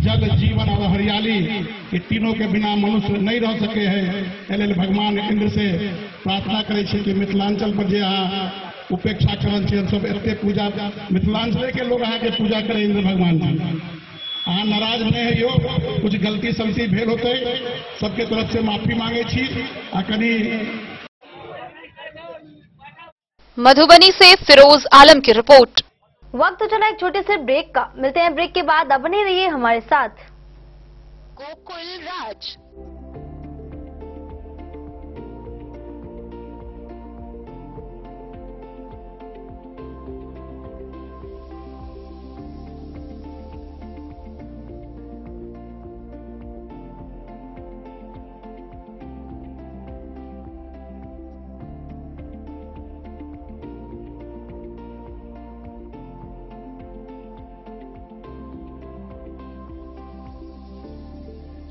जल जीवन और हरियाली, ये तीनों के बिना मनुष्य नहीं रह सके हैं। एहि भगवान इंद्र से प्रार्थना करे छे कि मिथिलांचल पर जे अहाँ उपेक्षा करन छे, सब एते पूजा मिथिलांचल के लोग अहाँ के पूजा करे इंद्र भगवान जी। अहाँ नाराज नहीं है यो, कुछ गलती सलती भेल होते, सबके तरफ से माफी मांगे छी। आ कनी
मधुबनी से फिरोज आलम की रिपोर्ट। वक्त चला एक छोटे से ब्रेक का, मिलते हैं ब्रेक के बाद। अब बने रहिए हमारे साथ। गोकुल राज।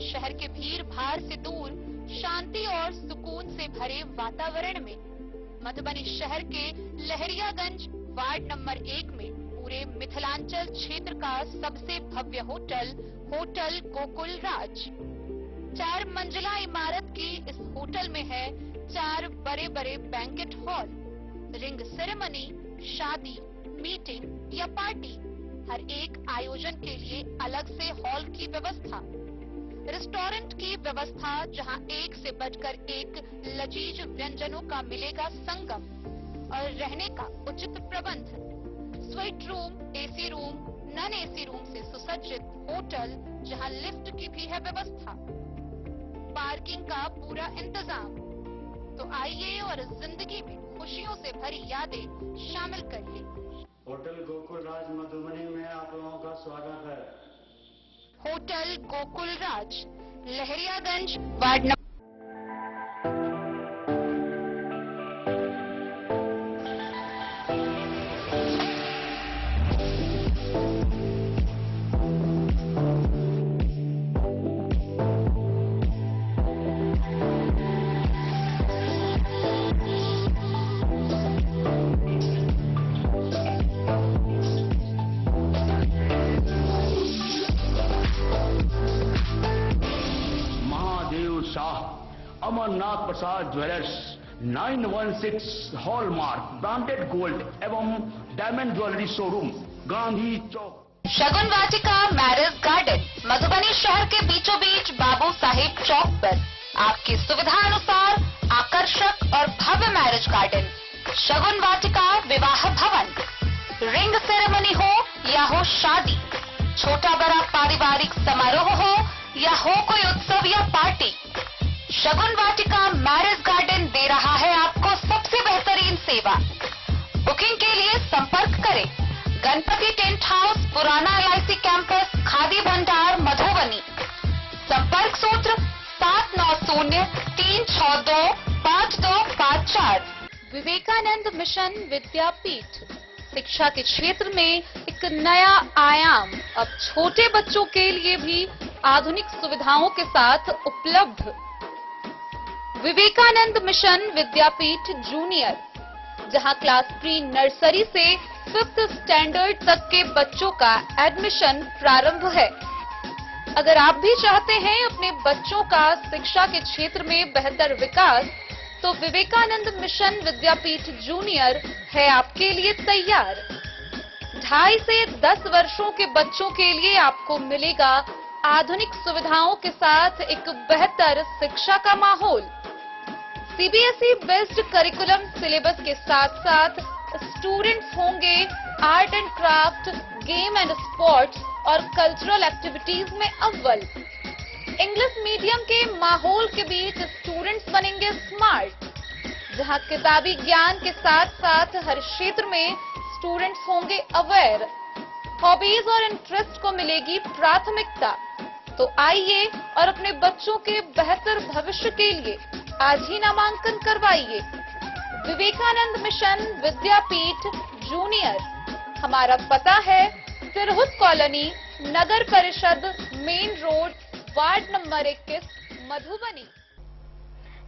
शहर के भीड़ भाड़ से दूर शांति और सुकून से भरे वातावरण में मधुबनी शहर के लहरियागंज वार्ड नंबर 1 में पूरे मिथिलांचल क्षेत्र का सबसे भव्य होटल होटल गोकुल राज। 4 मंजिला इमारत की इस होटल में है 4 बड़े बड़े बैंकेट हॉल, रिंग सेरेमनी, शादी, मीटिंग या पार्टी, हर एक आयोजन के लिए अलग से हॉल की व्यवस्था, रेस्टोरेंट की व्यवस्था जहां एक से बढ़कर एक लजीज व्यंजनों का मिलेगा संगम, और रहने का उचित प्रबंध, suite room, AC room, non AC room से सुसज्जित होटल जहां लिफ्ट की भी है व्यवस्था, पार्किंग का पूरा इंतजाम। तो आइए और जिंदगी में खुशियों से भरी यादें शामिल करिए।
होटल गोकुल राज मधुबनी में आप लोगों का स्वागत है।
होटल गोकुल राज, लहरियागंज वार्ड नंबर।
अमरनाथ प्रसाद ज्वेलर्स 916 हॉलमार्क ब्रांडेड गोल्ड एवं डायमंड ज्वेलरी शोरूम, गांधी चौक।
शगुन वाटिका मैरिज गार्डन, मधुबनी शहर के बीचों बीच बाबू साहेब चौक पर आपकी सुविधा अनुसार आकर्षक और भव्य मैरिज गार्डन। शगुन वाटिका विवाह भवन, रिंग सेरेमनी हो या हो शादी, छोटा बड़ा पारिवारिक समारोह हो या हो कोई उत्सव या पार्टी, शगुन वाटिका मैरिज गार्डन दे रहा है आपको सबसे बेहतरीन सेवा। बुकिंग के लिए संपर्क करें गणपति टेंट हाउस, पुराना LIC कैंपस, खादी भंडार, मधुबनी। संपर्क सूत्र 7903625254। विवेकानंद मिशन विद्यापीठ, शिक्षा के क्षेत्र में एक नया आयाम, अब छोटे बच्चों के लिए भी आधुनिक सुविधाओं के साथ उपलब्ध। विवेकानंद मिशन विद्यापीठ जूनियर, जहां क्लास प्री नर्सरी से 5th स्टैंडर्ड तक के बच्चों का एडमिशन प्रारंभ है। अगर आप भी चाहते हैं अपने बच्चों का शिक्षा के क्षेत्र में बेहतर विकास, तो विवेकानंद मिशन विद्यापीठ जूनियर है आपके लिए तैयार। 2.5 से 10 वर्षों के बच्चों के लिए आपको मिलेगा आधुनिक सुविधाओं के साथ एक बेहतर शिक्षा का माहौल। CBSE बेस्ड करिकुलम सिलेबस के साथ साथ स्टूडेंट्स होंगे art and craft, game and sports और कल्चरल एक्टिविटीज में अव्वल। इंग्लिश मीडियम के माहौल के बीच स्टूडेंट्स बनेंगे स्मार्ट, जहां किताबी ज्ञान के साथ साथ हर क्षेत्र में स्टूडेंट्स होंगे अवेयर, हॉबीज और इंटरेस्ट को मिलेगी प्राथमिकता। तो आइए और अपने बच्चों के बेहतर भविष्य के लिए आज ही नामांकन करवाइए। विवेकानंद मिशन विद्यापीठ जूनियर। हमारा पता है तिरहुत कॉलोनी, नगर परिषद, main road, ward number 21, Madhubani.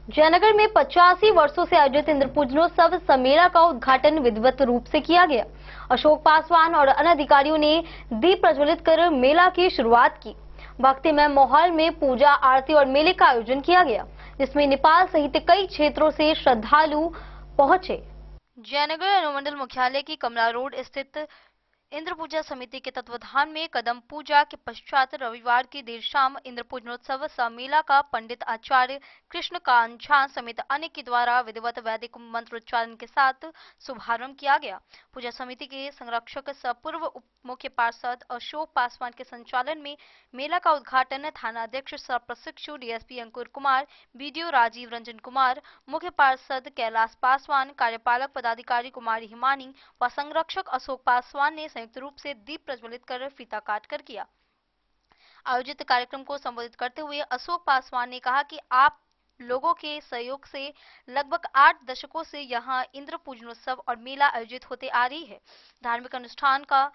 Jaynagar में 85 वर्षों से आयोजित इंद्र पूजनोत्सव सम्मेलन का उद्घाटन विधिवत रूप से किया गया। अशोक पासवान और अन्य अधिकारियों ने दीप प्रज्वलित कर मेला की शुरुआत की। भक्तिमय माहौल में पूजा, आरती और मेले का आयोजन किया गया, जिसमें नेपाल सहित कई क्षेत्रों से श्रद्धालु पहुंचे। जयनगर अनुमंडल मुख्यालय की कमला रोड स्थित इंद्र पूजा समिति के तत्वाधान में कदम पूजा के पश्चात रविवार की देर शाम इंद्र पूजनोत्सव सम्मेलन का पंडित आचार्य कृष्णकांत झा समेत अन्य के द्वारा विधिवत वैदिक मंत्रोच्चारण के साथ शुभारंभ किया गया। पूजा समिति के संरक्षक सह पूर्व उप मुख्य पार्षद अशोक पासवान के संचालन में मेला का उद्घाटन थानाध्यक्ष सह प्रशिक्षु डीएसपी अंकुर कुमार, बीडीओ राजीव रंजन कुमार, मुख्य पार्षद कैलाश पासवान, कार्यपालक पदाधिकारी कुमारी हिमानी व संरक्षक अशोक पासवान ने संयुक्त रूप से दीप प्रज्वलित कर फीता काटकर किया। आयोजित कार्यक्रम को संबोधित करते हुए अशोक पासवान ने कहा कि आप लोगों के सहयोग से लगभग 8 दशकों से यहां इंद्र पूजनोत्सव और मेला आयोजित होते आ रही है। धार्मिक अनुष्ठान का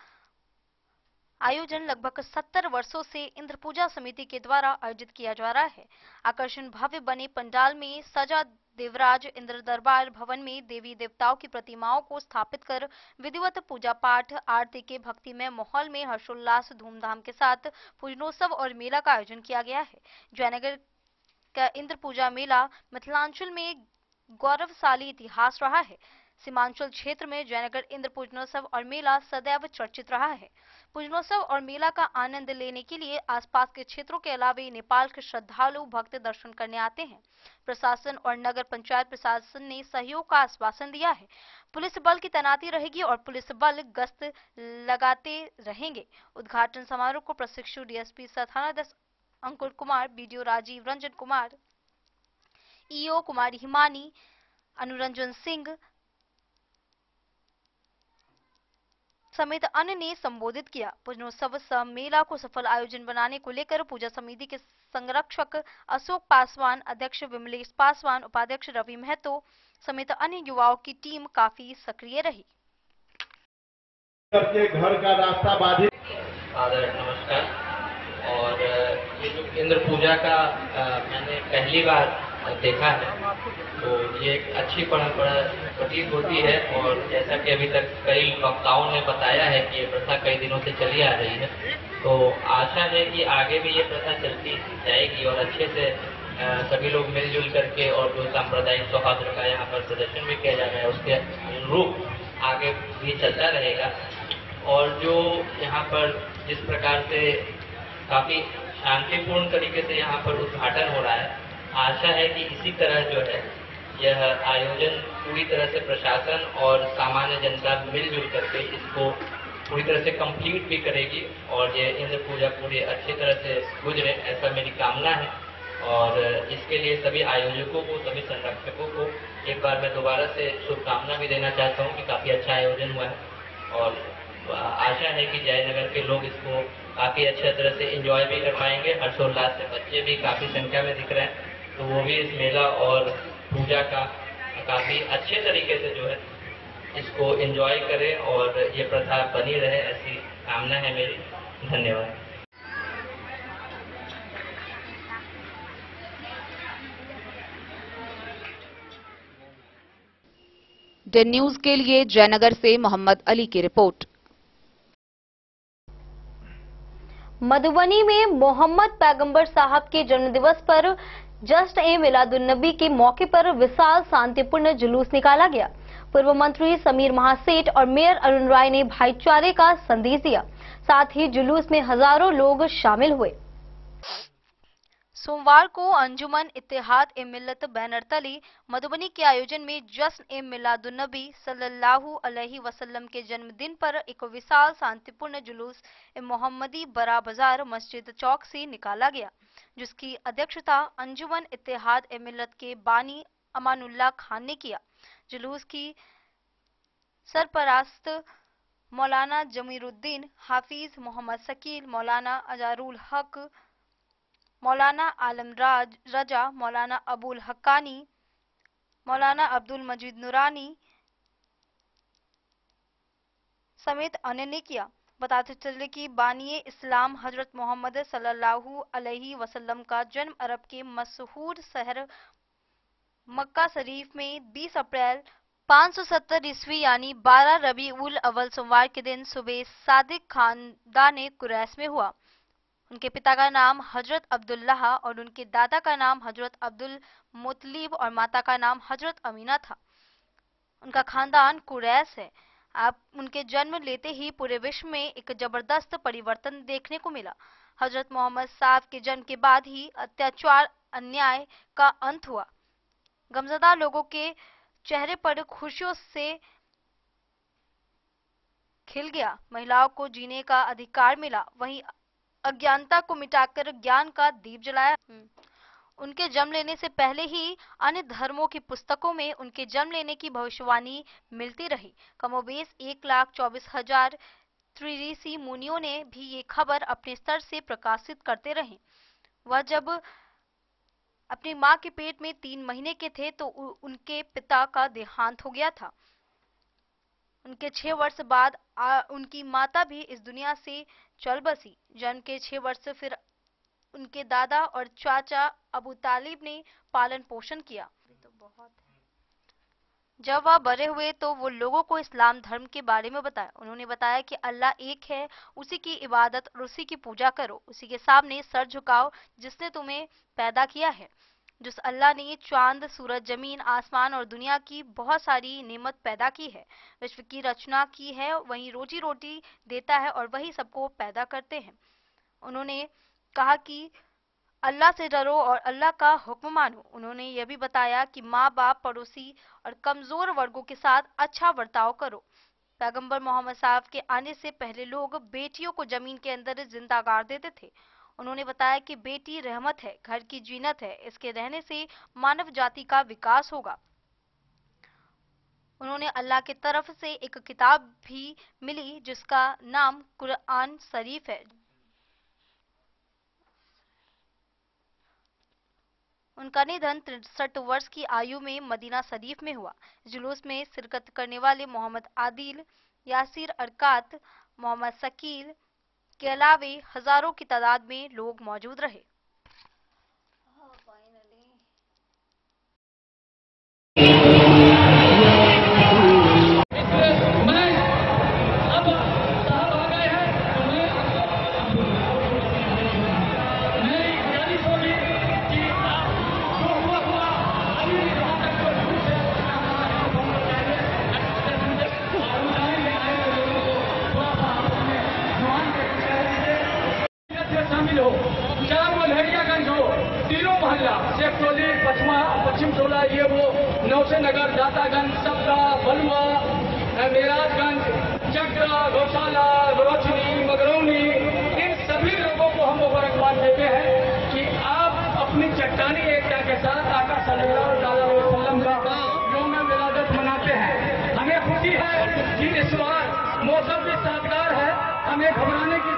आयोजन लगभग 70 वर्षों से इंद्र पूजा समिति के द्वारा आयोजित किया जा रहा है। आकर्षण भव्य बने पंडाल में सजा देवराज इंद्र दरबार भवन में देवी देवताओं की प्रतिमाओं को स्थापित कर विधिवत पूजा पाठ, आरती के भक्तिमय माहौल में हर्षोल्लास धूमधाम के साथ पूजनोत्सव और मेला का आयोजन किया गया है। जयनगर का इंद्र पूजा मेला मिथिलांचल में गौरवशाली इतिहास रहा है। सीमांचल क्षेत्र में जयनगर इंद्र पूजनोत्सव और मेला सदैव चर्चित रहा है। पूजनोत्सव और मेला का आनंद लेने के लिए आसपास के क्षेत्रों के अलावा नेपाल के श्रद्धालु भक्त दर्शन करने आते हैं। प्रशासन और नगर पंचायत प्रशासन ने सहयोग का आश्वासन दिया है। पुलिस बल की तैनाती रहेगी और पुलिस बल गश्त लगाते रहेंगे। उद्घाटन समारोह को प्रशिक्षु डीएसपी सह थानाध्यक्ष अंकुर कुमार, बीडीओ राजीव रंजन कुमार, ईओ कुमारी हिमानी, अनुरंजन सिंह समेत अन्य ने संबोधित किया। पूजनोत्सव सह मेला को सफल आयोजन बनाने को लेकर पूजा समिति के संरक्षक अशोक पासवान, अध्यक्ष विमलेश पासवान, उपाध्यक्ष रवि महतो समेत अन्य युवाओं की टीम काफी सक्रिय रही।
घर का रास्ता बाधित। नमस्कार। और ये जो इंद्र पूजा का मैंने पहली बार देखा है, तो ये एक अच्छी परंपरा प्रतीत होती है। और जैसा कि अभी तक कई वक्ताओं ने बताया है कि ये प्रथा कई दिनों से चली आ रही है, तो आशा है कि आगे भी ये प्रथा चलती जाएगी और अच्छे से सभी लोग मिलजुल करके और जो सांप्रदायिक सौहार्द का यहाँ पर प्रदर्शन भी किया जा रहा है उसके अनुरूप आगे भी चलता रहेगा। और जो यहाँ पर जिस प्रकार से काफी शांतिपूर्ण तरीके से यहाँ पर उद्घाटन हो रहा है, आशा है कि इसी तरह जो है यह आयोजन पूरी तरह से प्रशासन और सामान्य जनता मिलजुल करके इसको पूरी तरह से कंप्लीट भी करेगी और ये इंद्र पूजा पूरी अच्छी तरह से गुजरे, ऐसा मेरी कामना है। और इसके लिए सभी आयोजकों को, सभी संरक्षकों को एक बार मैं दोबारा से शुभकामना भी देना चाहता हूँ कि काफी अच्छा आयोजन हुआ है और आशा है कि जयनगर के लोग इसको काफी अच्छे तरह से एंजॉय भी कर पाएंगे। हर्षोल्लास से बच्चे भी काफी संख्या में दिख रहे हैं, तो वो भी इस मेला और पूजा का काफी अच्छे तरीके से जो है इसको एंजॉय करें और ये प्रथा बनी रहे, ऐसी कामना है मेरी। धन्यवाद।
डेन न्यूज के लिए जयनगर से मोहम्मद अली की रिपोर्ट।
मधुबनी में मोहम्मद पैगंबर साहब के जन्मदिवस पर जश्न ए मिलादुन्नबी के मौके पर विशाल शांतिपूर्ण जुलूस निकाला गया। पूर्व मंत्री समीर महासेठ और मेयर अरुण राय ने भाईचारे का संदेश दिया। साथ ही जुलूस में हजारों लोग शामिल हुए। सोमवार को अंजुमन इत्तेहाद ए मिल्लत बैनर तले मधुबनी के आयोजन में जश्न ए मिलादुन्नबी सल्लल्लाहु अलैहि वसल्लम के जन्मदिन पर एक विशाल शांतिपूर्ण जुलूस ए मोहम्मदी बड़ा बाजार मस्जिद चौक से निकाला गया, जिसकी अध्यक्षता अंजुमन इत्तेहाद ए मिल्लत के बानी अमानुल्लाह खान ने किया। जुलूस की सरपरस्त मौलाना जमीरुद्दीन, हाफिज मोहम्मद शकील, मौलाना अजारुल हक, मौलाना आलम रजा, मौलाना अबुल हक्कानी, मौलाना अब्दुल मजीद नूरानी समेत अन्य ने किया। बताते चले कि बानिए इस्लाम हजरत मोहम्मद सल्लल्लाहु अलैहि वसल्लम का जन्म अरब के मशहूर शहर मक्का शरीफ में 20 अप्रैल 570 ईस्वी यानी 12 रबी उल अव्वल सोमवार के दिन सुबह सादिक खानदान कुरैश में हुआ। उनके पिता का नाम हजरत अब्दुल्लाह और उनके दादा का नाम हजरत अब्दुल मुतलिब और माता का नाम हजरत अमीना था। उनका खानदान कुरैश है। आप उनके जन्म लेते ही पूरे विश्व में एक जबरदस्त परिवर्तन देखने को मिला। हजरत मोहम्मद साहब के जन्म के बाद ही अत्याचार अन्याय का अंत हुआ। गमज़दा लोगों के चेहरे पर खुशियों से खिल गया। महिलाओं को जीने का अधिकार मिला, वहीं अज्ञानता को मिटाकर ज्ञान का दीप जलाया। उनके जन्म लेने से पहले ही अन्य धर्मों की पुस्तकों में उनके जन्म लेने की भविष्यवाणी मिलती रही। कमोबेश 1,24,000 त्रिऋषि मुनियों ने भी ये खबर अपने स्तर से प्रकाशित करते रहे। वह जब अपनी मां के पेट में 3 महीने के थे तो उनके पिता का देहांत हो गया था। उनके 6 वर्ष बाद उनकी माता भी इस दुनिया से चल बसी। जन्म के 6 वर्ष फिर उनके दादा और चाचा अबू तालिब ने पालन पोषण किया। तो बहुत है। जब वह बड़े हुए तो वो लोगों को इस्लाम धर्म के बारे में बताया। उन्होंने बताया कि अल्लाह एक है, उसी की इबादत और उसी की पूजा करो, उसी के सामने सर झुकाओ जिसने तुम्हें पैदा किया है। जिस अल्लाह ने चांद, सूरज, जमीन, आसमान और दुनिया की बहुत सारी नेमत पैदा की है, विश्व की रचना की है, वही रोजी रोटी देता है और वही सबको पैदा करते हैं। उन्होंने कहा कि अल्लाह से डरो और अल्लाह का हुक्म मानो। उन्होंने यह भी बताया कि माँ बाप, पड़ोसी और कमजोर वर्गों के साथ अच्छा बर्ताव करो। पैगंबर मोहम्मद साहब के आने से पहले लोग बेटियों को जमीन के अंदर जिंदा गाड़ देते थे। उन्होंने बताया कि बेटी रहमत है, घर की जीनत है, इसके रहने से मानव जाति का विकास होगा। उन्होंने अल्लाह की तरफ से एक किताब भी मिली जिसका नाम कुरान शरीफ है। उनका निधन 63 वर्ष की आयु में मदीना शरीफ में हुआ। जुलूस में शिरकत करने वाले मोहम्मद आदिल, यासिर अरकात, मोहम्मद शकील के अलावे हजारों की तादाद में लोग मौजूद रहे।
पश्चिम टोला, ये वो नौसे नगर, दातागंज, सबका, बलुआ, मेराजगंज, चक्रा, गौशाला, रोशनी, मगरौनी, इन सभी लोगों को हम मुबारकबाद देते हैं कि आप अपनी चट्टानी एकता के साथ आका सल्लल्लाहु अलैहि वसल्लम का यौम विलादत मनाते हैं। हमें खुशी है कि इस बार मौसम भी साजगार है। हमें घबराने की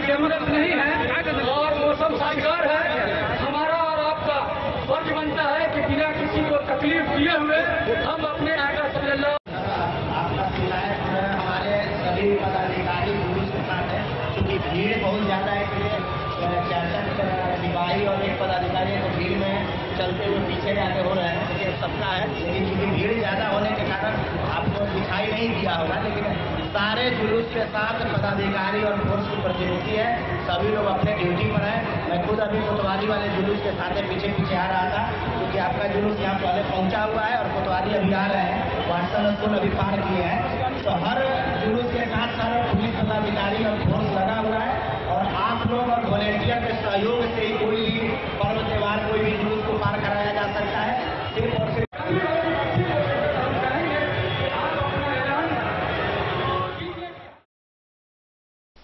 जरूरत नहीं है और मौसम साजगार है। हमारा और आपका फर्ज बनता है कि बिना किसी को तकलीफ दिए हुए हम अपने आका सल्लल्लाहु
हमारे सभी पदाधिकारी जुलूस के साथ है, क्योंकि भीड़ बहुत ज़्यादा है। 66 सिपाही और एक पदाधिकारी तो भीड़ में चलते हुए पीछे जाके हो रहे हैं, ये सबका है। लेकिन चूँकि भीड़ ज़्यादा होने के कारण आपको दिखाई नहीं दिया होगा, लेकिन सारे जुलूस के साथ पदाधिकारी और फोर्स की प्रतिनिधि है, सभी लोग अपने ड्यूटी पर हैं। मैं खुद अभी कोतवाली वाले जुलूस के साथ पीछे पीछे आ रहा था, क्योंकि आपका जुलूस यहाँ पहले पहुँचा हुआ है और कोतवाली अभी आ रहे हैं, वाट्सन स्कूल अभी पार किए हैं। तो हर जुलूस के साथ सारे पुलिस पदाधिकारी और फोर्स लगा हुआ है और आप लोग और वॉलेंटियर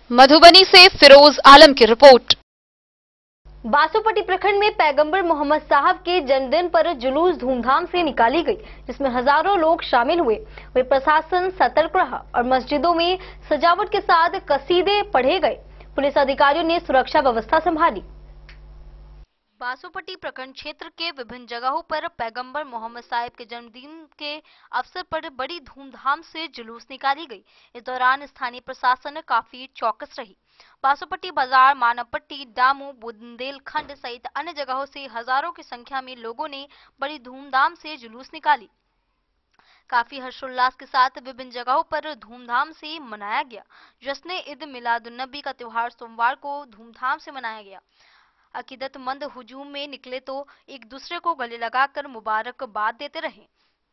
मधुबनी से फिरोज आलम की रिपोर्ट।
बासोपट्टी प्रखंड में पैगंबर मोहम्मद साहब के जन्मदिन पर जुलूस धूमधाम से निकाली गई, जिसमें हजारों लोग शामिल हुए। वे प्रशासन सतर्क रहा और मस्जिदों में सजावट के साथ कसीदे पढ़े गए। पुलिस अधिकारियों ने सुरक्षा व्यवस्था संभाली। बासोपट्टी प्रखंड क्षेत्र के विभिन्न जगहों पर पैगंबर मोहम्मद साहब के जन्मदिन के अवसर पर बड़ी धूमधाम से जुलूस निकाली गई। इस दौरान स्थानीय प्रशासन काफी चौकस रही। बासोपट्टी बाजार, मानवपट्टी, डामू, बुंदेलखंड सहित अन्य जगहों से हजारों की संख्या में लोगों ने बड़ी धूमधाम से जुलूस निकाली। काफी हर्षोल्लास के साथ विभिन्न जगहों पर धूमधाम से मनाया गया। जश्न ईद मिलादुन्नबी का त्योहार सोमवार को धूमधाम से मनाया गया। अकीदतमंद हुजूम में निकले तो एक दूसरे को गले लगाकर मुबारकबाद देते रहे।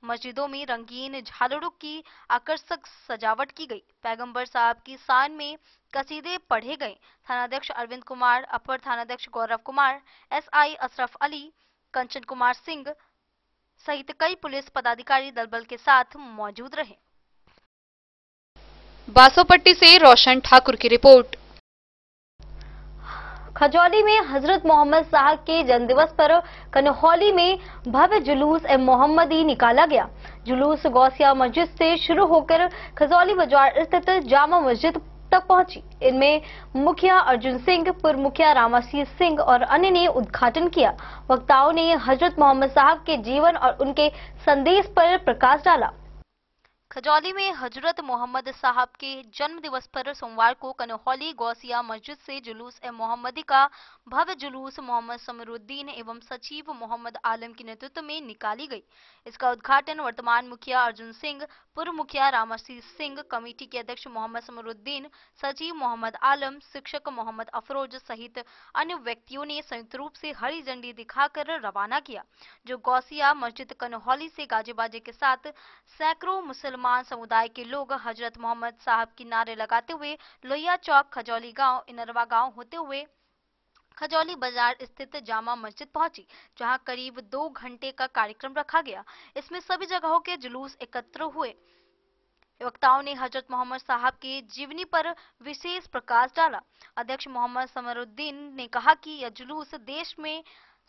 मस्जिदों में रंगीन झालरों की आकर्षक सजावट की गई। पैगंबर साहब की शान में कसीदे पढ़े गए। थानाध्यक्ष अरविंद कुमार, अपर थानाध्यक्ष गौरव कुमार, एसआई अशरफ अली, कंचन कुमार सिंह सहित कई पुलिस पदाधिकारी दलबल के साथ मौजूद रहे।
बासोपट्टी से रोशन ठाकुर की रिपोर्ट।
खजौली में हजरत मोहम्मद साहब के जन्मदिवस पर कनहौली में भव्य जुलूस ए मोहम्मदी निकाला गया। जुलूस गौसिया मस्जिद से शुरू होकर खजौली बाजार स्थित जामा मस्जिद तक पहुंची। इनमें मुखिया अर्जुन सिंह, पूर्व मुखिया रामासीस सिंह और अन्य ने उद्घाटन किया। वक्ताओं ने हजरत मोहम्मद साहब के जीवन और उनके संदेश पर प्रकाश डाला। खजौली में हजरत मोहम्मद साहब के जन्म दिवस पर सोमवार को कनहौली गौसिया मस्जिद से जुलूस ए मोहम्मदी का भव्य जुलूस मोहम्मद समरुद्दीन एवं सचिव मोहम्मद आलम के नेतृत्व में निकाली गई। इसका उद्घाटन वर्तमान मुखिया अर्जुन सिंह, पूर्व मुखिया रामासीस सिंह, कमेटी के अध्यक्ष मोहम्मद समरुद्दीन, सचिव मोहम्मद आलम, शिक्षक मोहम्मद अफरोज सहित अन्य व्यक्तियों ने संयुक्त रूप से हरी झंडी दिखाकर रवाना किया, जो गौसिया मस्जिद कनहौली से गाजे बाजे के साथ सैकड़ों मुसलमान समुदाय के लोग हजरत मोहम्मद साहब की नारे लगाते हुए लोहिया चौक, खजौली गांव, इनरवा गांव होते हुए खजौली बाजार स्थित जामा मस्जिद पहुंची, जहां करीब 2 घंटे का कार्यक्रम रखा गया। इसमें सभी जगहों के जुलूस एकत्र हुए। वक्ताओं ने हजरत मोहम्मद साहब के जीवनी पर विशेष प्रकाश डाला। अध्यक्ष मोहम्मद समरुद्दीन ने कहा कि यह जुलूस देश में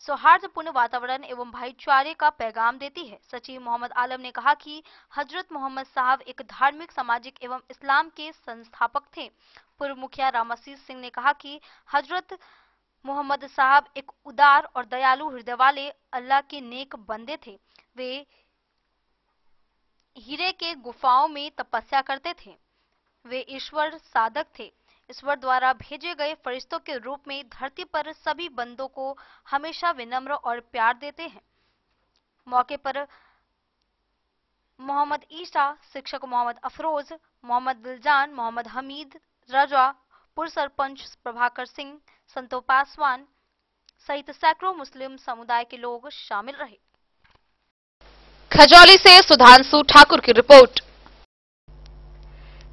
सौहार्दपूर्ण वातावरण एवं भाईचारे का पैगाम देती है। सचिव मोहम्मद आलम ने कहा कि हजरत मोहम्मद साहब एक धार्मिक, सामाजिक एवं इस्लाम के संस्थापक थे। पूर्व मुखिया रामासीस सिंह ने कहा कि हजरत मोहम्मद साहब एक उदार और दयालु हृदय वाले अल्लाह के नेक बंदे थे। वे हीरे के गुफाओं में तपस्या करते थे। वे ईश्वर साधक थे। ईश्वर द्वारा भेजे गए फरिश्तों के रूप में धरती पर सभी बंदों को हमेशा विनम्र और प्यार देते हैं। मौके पर मोहम्मद ईसा, शिक्षक मोहम्मद अफरोज, मोहम्मद दिलजान, मोहम्मद हमीद रजा, पूर्व सरपंच प्रभाकर सिंह, संतो पासवान सहित सैकड़ों मुस्लिम समुदाय के लोग शामिल रहे।
खजौली से सुधांशु ठाकुर की रिपोर्ट।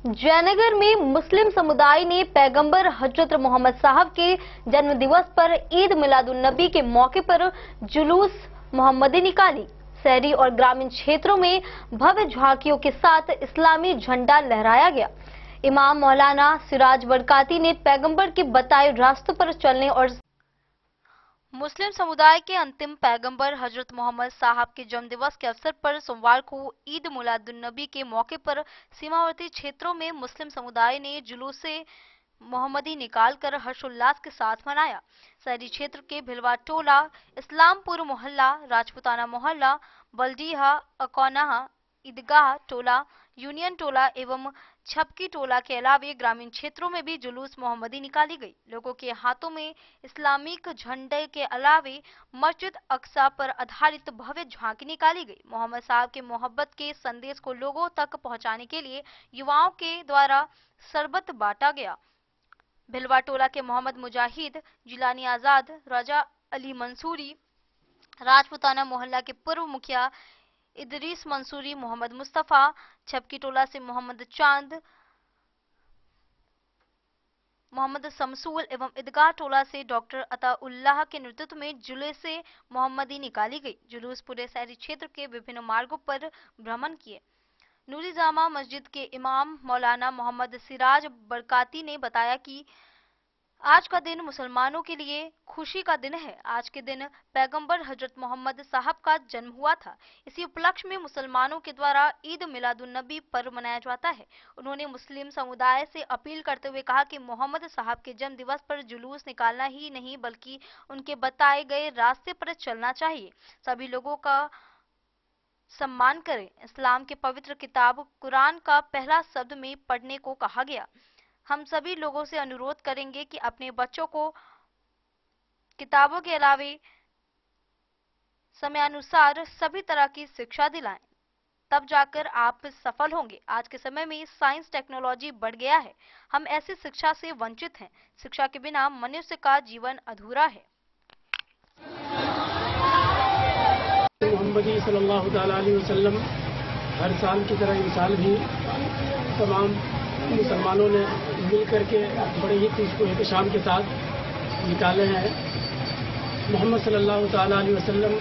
जयनगर में मुस्लिम समुदाय ने पैगंबर हजरत मोहम्मद साहब के जन्म दिवस पर ईद मिलादुन्नबी के मौके पर जुलूस मोहम्मदी निकाली। शहरी और ग्रामीण क्षेत्रों में भव्य झांकियों के साथ इस्लामी झंडा लहराया गया। इमाम मौलाना सिराज बरकाती ने पैगंबर के बताए रास्तों पर चलने और मुस्लिम समुदाय के अंतिम पैगंबर हजरत मोहम्मद साहब के जन्म दिवस के अवसर पर सोमवार को ईद मिलादुन्नबी के मौके पर सीमावर्ती क्षेत्रों में मुस्लिम समुदाय ने जुलूसे मोहम्मदी निकालकर हर्षोल्लास के साथ मनाया। शहरी क्षेत्र के भिलवा टोला, इस्लामपुर मोहल्ला, राजपुताना मोहल्ला, बल्डीहा, अकौनाहा, ईदगाह टोला, यूनियन टोला एवं छपकी टोला के अलावे ग्रामीण क्षेत्रों में भी जुलूस मोहम्मदी निकाली गई। लोगों के हाथों में इस्लामिक झंडे के अलावे मस्जिद अक्सा पर आधारित भव्य झांकी निकाली गई। मोहम्मद साहब के मोहब्बत के संदेश को लोगों तक पहुंचाने के लिए युवाओं के द्वारा शरबत बांटा गया। भिलवा टोला के मोहम्मद मुजाहिद, जिलानी आजाद, राजा अली मंसूरी, राजपुताना मोहल्ला के पूर्व मुखिया इदरीस मंसूरी, मोहम्मद मुस्तफा, छपकी टोला से मोहम्मद चांद, मोहम्मद शमसूल एवं ईदगाह टोला से डॉक्टर अताउल्लाह के नेतृत्व में जुलूसे मोहम्मदी निकाली गई। जुलूस पूरे शहरी क्षेत्र के विभिन्न मार्गों पर भ्रमण किए। नूरी जामा मस्जिद के इमाम मौलाना मोहम्मद सिराज बरकाती ने बताया कि आज का दिन मुसलमानों के लिए खुशी का दिन है। आज के दिन पैगंबर हजरत मोहम्मद साहब का जन्म हुआ था। इसी उपलक्ष्य में मुसलमानों के द्वारा ईद मिलादुन्नबी पर्व मनाया जाता है। उन्होंने मुस्लिम समुदाय से अपील करते हुए कहा कि मोहम्मद साहब के जन्म दिवस पर जुलूस निकालना ही नहीं बल्कि उनके बताए गए रास्ते पर चलना चाहिए। सभी लोगों का सम्मान करें। इस्लाम के पवित्र किताब कुरान का पहला शब्द में पढ़ने को कहा गया। हम सभी लोगों से अनुरोध करेंगे कि अपने बच्चों को किताबों के अलावे समयानुसार सभी तरह की शिक्षा दिलाएं, तब जाकर आप सफल होंगे। आज के समय में साइंस टेक्नोलॉजी बढ़ गया है। हम ऐसी शिक्षा से वंचित हैं। शिक्षा के बिना मनुष्य का जीवन अधूरा है।
मोहम्मदी सल्लल्लाहु अलैहि वसल्लम हर साल की तरह इस साल भी तमाम मुसलमानों ने मिल करके बड़े ही खुशको एहतशाम के साथ निकाले हैं। मोहम्मद सल्लल्लाहु अलैहि वसल्लम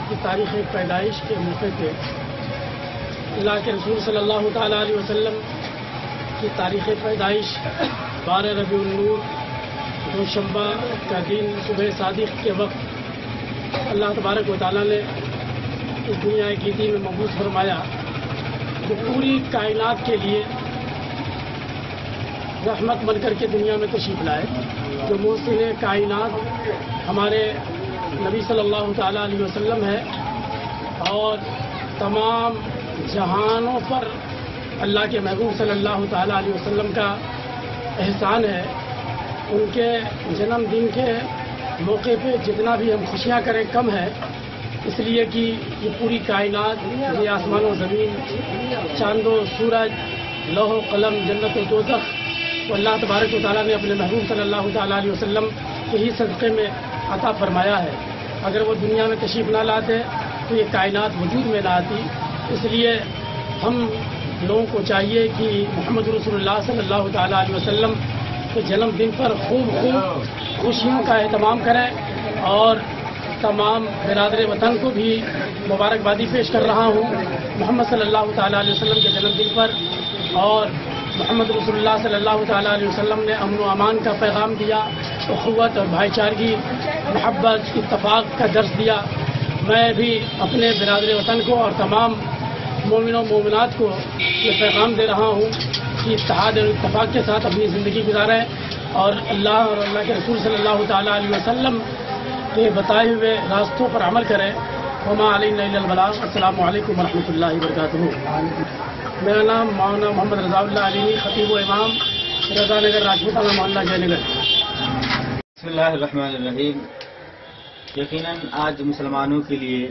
की तारीख़ पैदाइश के मौके पे अल्लाह के रसूल सल्लल्लाहु अलैहि वसल्लम की तारीख़ पैदाइश 12 रबीउल नूर दोशंबा का दिन सुबह सादिक के वक्त अल्लाह तबारक व तआला ने इस दुनिया की दी में मबूस फरमाया, जो पूरी कायनात के लिए रहमत बनकर के दुनिया में तशरीफ लाए। जो मोहसिन कायनात हमारे नबी सल्लल्लाहु अलैहि वसल्लम है और तमाम जहानों पर अल्लाह के महबूब सल्लल्लाहु अलैहि वसल्लम का एहसान है। उनके जन्मदिन के मौके पे जितना भी हम खुशियाँ करें कम है, इसलिए कि ये पूरी कायनात, ये आसमान व ज़मीन, चांदो सूरज, लौह कलम, जन्नत व दोज़ख तो अल्लाह तबारक व तआला ने अपने महबूब सल्लल्लाहु अलैहि वसल्लम के ही सदक़े में अता फरमाया है। अगर वो दुनिया में तशरीफ़ ना लाते तो ये कायनात वजूद में ना आती। इसलिए हम लोगों को चाहिए कि मोहम्मद रसूलुल्लाह सल्लल्लाहु अलैहि वसल्लम के जन्मदिन पर खूब खुशियों का एहतमाम करें और तमाम बिरादर वतन को भी मुबारकबादी पेश कर रहा हूँ मोहम्मद सल्लल्लाहु अलैहि वसल्लम के जन्मदिन पर। और मोहम्मद रसूलुल्लाह सल्लल्लाहु अलैहि वसल्लम ने अमन व अमान का पैगाम दिया, उख़्वत और भाईचारगी, मोहब्बत, इत्तफ़ाक़ का दर्स दिया। मैं भी अपने बिरादर वतन को और तमाम मोमिन और मोमिनात को ये पैगाम दे रहा हूँ कि इत्तेहाद और इत्तफ़ाक़ के साथ अपनी ज़िंदगी गुजारें और अल्लाह के रसूल सल्लल्लाहु अलैहि वसल्लम के बताए हुए रास्तों पर अमल करें। वमा अलैना इल्लल बलाग। अस्सलामु अलैकुम व रहमतुल्लाहि व बरकातुहू। मेरा नाम मौलाना मोहम्मद रज़ाउल्लाह अली, खतीब व इमाम, रज़ानगर राजपूताना मोहल्ला जयनगर।
बिस्मिल्लाहिर्रहमानिर्रहीम। यकीनन आज मुसलमानों के लिए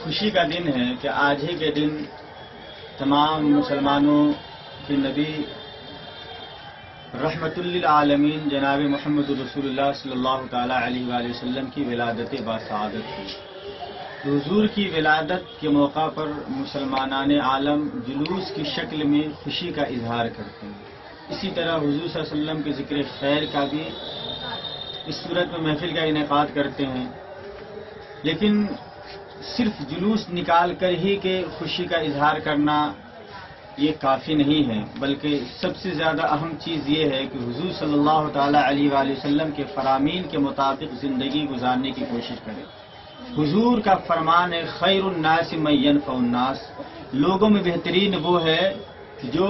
खुशी का दिन है कि आज ही के दिन तमाम मुसलमानों के नबी रहमतुल्लिल आलमीन जनाब मोहम्मद रसूलुल्लाह सल्लल्लाहु तआला अलैहि वसल्लम की विलादत बासआदत हुई। हुजूर की विलादत के मौका पर मुसलमानान आलम जुलूस की शक्ल में खुशी का इजहार करते हैं। इसी तरह हुजूर सल्लल्लाहु अलैहि वसल्लम के जिक्र खैर का भी इस सूरत में महफिल का इनेकाद करते हैं। लेकिन सिर्फ जुलूस निकाल कर ही के खुशी का इजहार करना ये काफ़ी नहीं है, बल्कि सबसे ज़्यादा अहम चीज़ ये है कि हुजूर सल्लल्लाहु तआला अलैहि वसल्लम के फरामीन के मुताबिक ज़िंदगी गुजारने की कोशिश करें। हुजूर का फरमान है, खैरुन नास मन यनफउन नास, लोगों में बेहतरीन वो है जो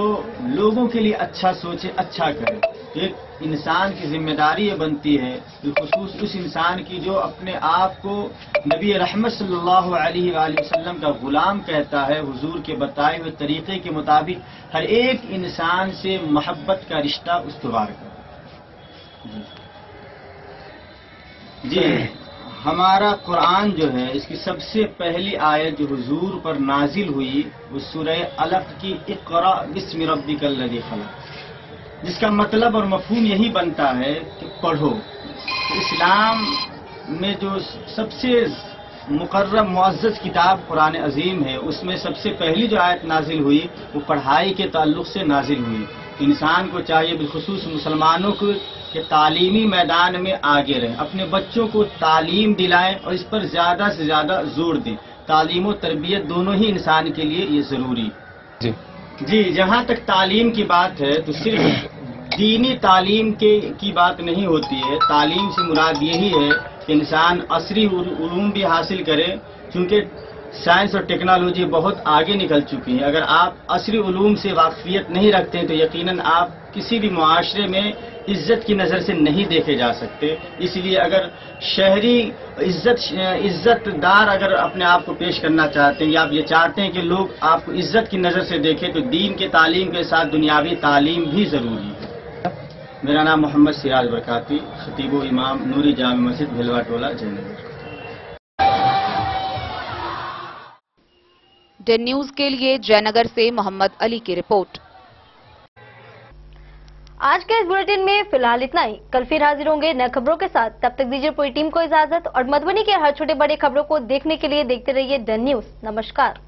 लोगों के लिए अच्छा सोचे, अच्छा करे। एक इंसान की जिम्मेदारी ये बनती है, बिखुसूस उस इंसान की जो अपने आप को नबी रहमत सल्लल्लाहु अलैहि वसल्लम का गुलाम कहता है, हुजूर के बताए हुए तरीके के मुताबिक हर एक इंसान से मोहब्बत का रिश्ता उस्तवार करे। जी हमारा कुरान जो है, इसकी सबसे पहली आयत जो हुजूर पर नाजिल हुई वो सूरह अलक की इक़रा बिस्मि रब्बिकल लज़ी खलक़, जिसका मतलब और मफ़हूम यही बनता है कि पढ़ो। इस्लाम में जो सबसे मुकर्रम मुअज़्ज़ज़ किताब कुरान अज़ीम है, उसमें सबसे पहली जो आयत नाजिल हुई वो पढ़ाई के ताल्लुक़ से नाजिल हुई। इंसान को चाहिए, बिलखुसूस मुसलमानों को, कि तालीमी मैदान में आगे रहें, अपने बच्चों को तालीम दिलाएं और इस पर ज़्यादा से ज़्यादा जोर दें तालीम और तरबियत दोनों ही इंसान के लिए ये जरूरी है। जी, जहाँ तक तालीम की बात है तो सिर्फ दीनी तालीम की बात नहीं होती है। तालीम से मुराद यही है कि इंसान असरी उलूम भी हासिल करे, क्योंकि साइंस और टेक्नोलॉजी बहुत आगे निकल चुकी है। अगर आप असरी उलूम से वाकफियत नहीं रखते हैं तो यकीनन आप किसी भी मुआशरे में इज्जत की नज़र से नहीं देखे जा सकते। इसलिए अगर शहरी इज्जतदार अगर अपने आप को पेश करना चाहते हैं या आप ये चाहते हैं कि लोग आपको इज्जत की नज़र से देखें तो दीन के तालीम के साथ दुनियावी तालीम भी ज़रूरी है। मेरा नाम मोहम्मद सिराज बरकाती, खतीब इमाम नूरी जामा मस्जिद भिलवा टोला जयनगर।
डेन न्यूज के लिए जयनगर से मोहम्मद अली की रिपोर्ट।
आज के इस बुलेटिन में फिलहाल इतना ही। कल फिर हाजिर होंगे नए खबरों के साथ। तब तक दीजिए पूरी टीम को इजाजत और मधुबनी के हर छोटे बड़े खबरों को देखने के लिए देखते रहिए डेन न्यूज। नमस्कार।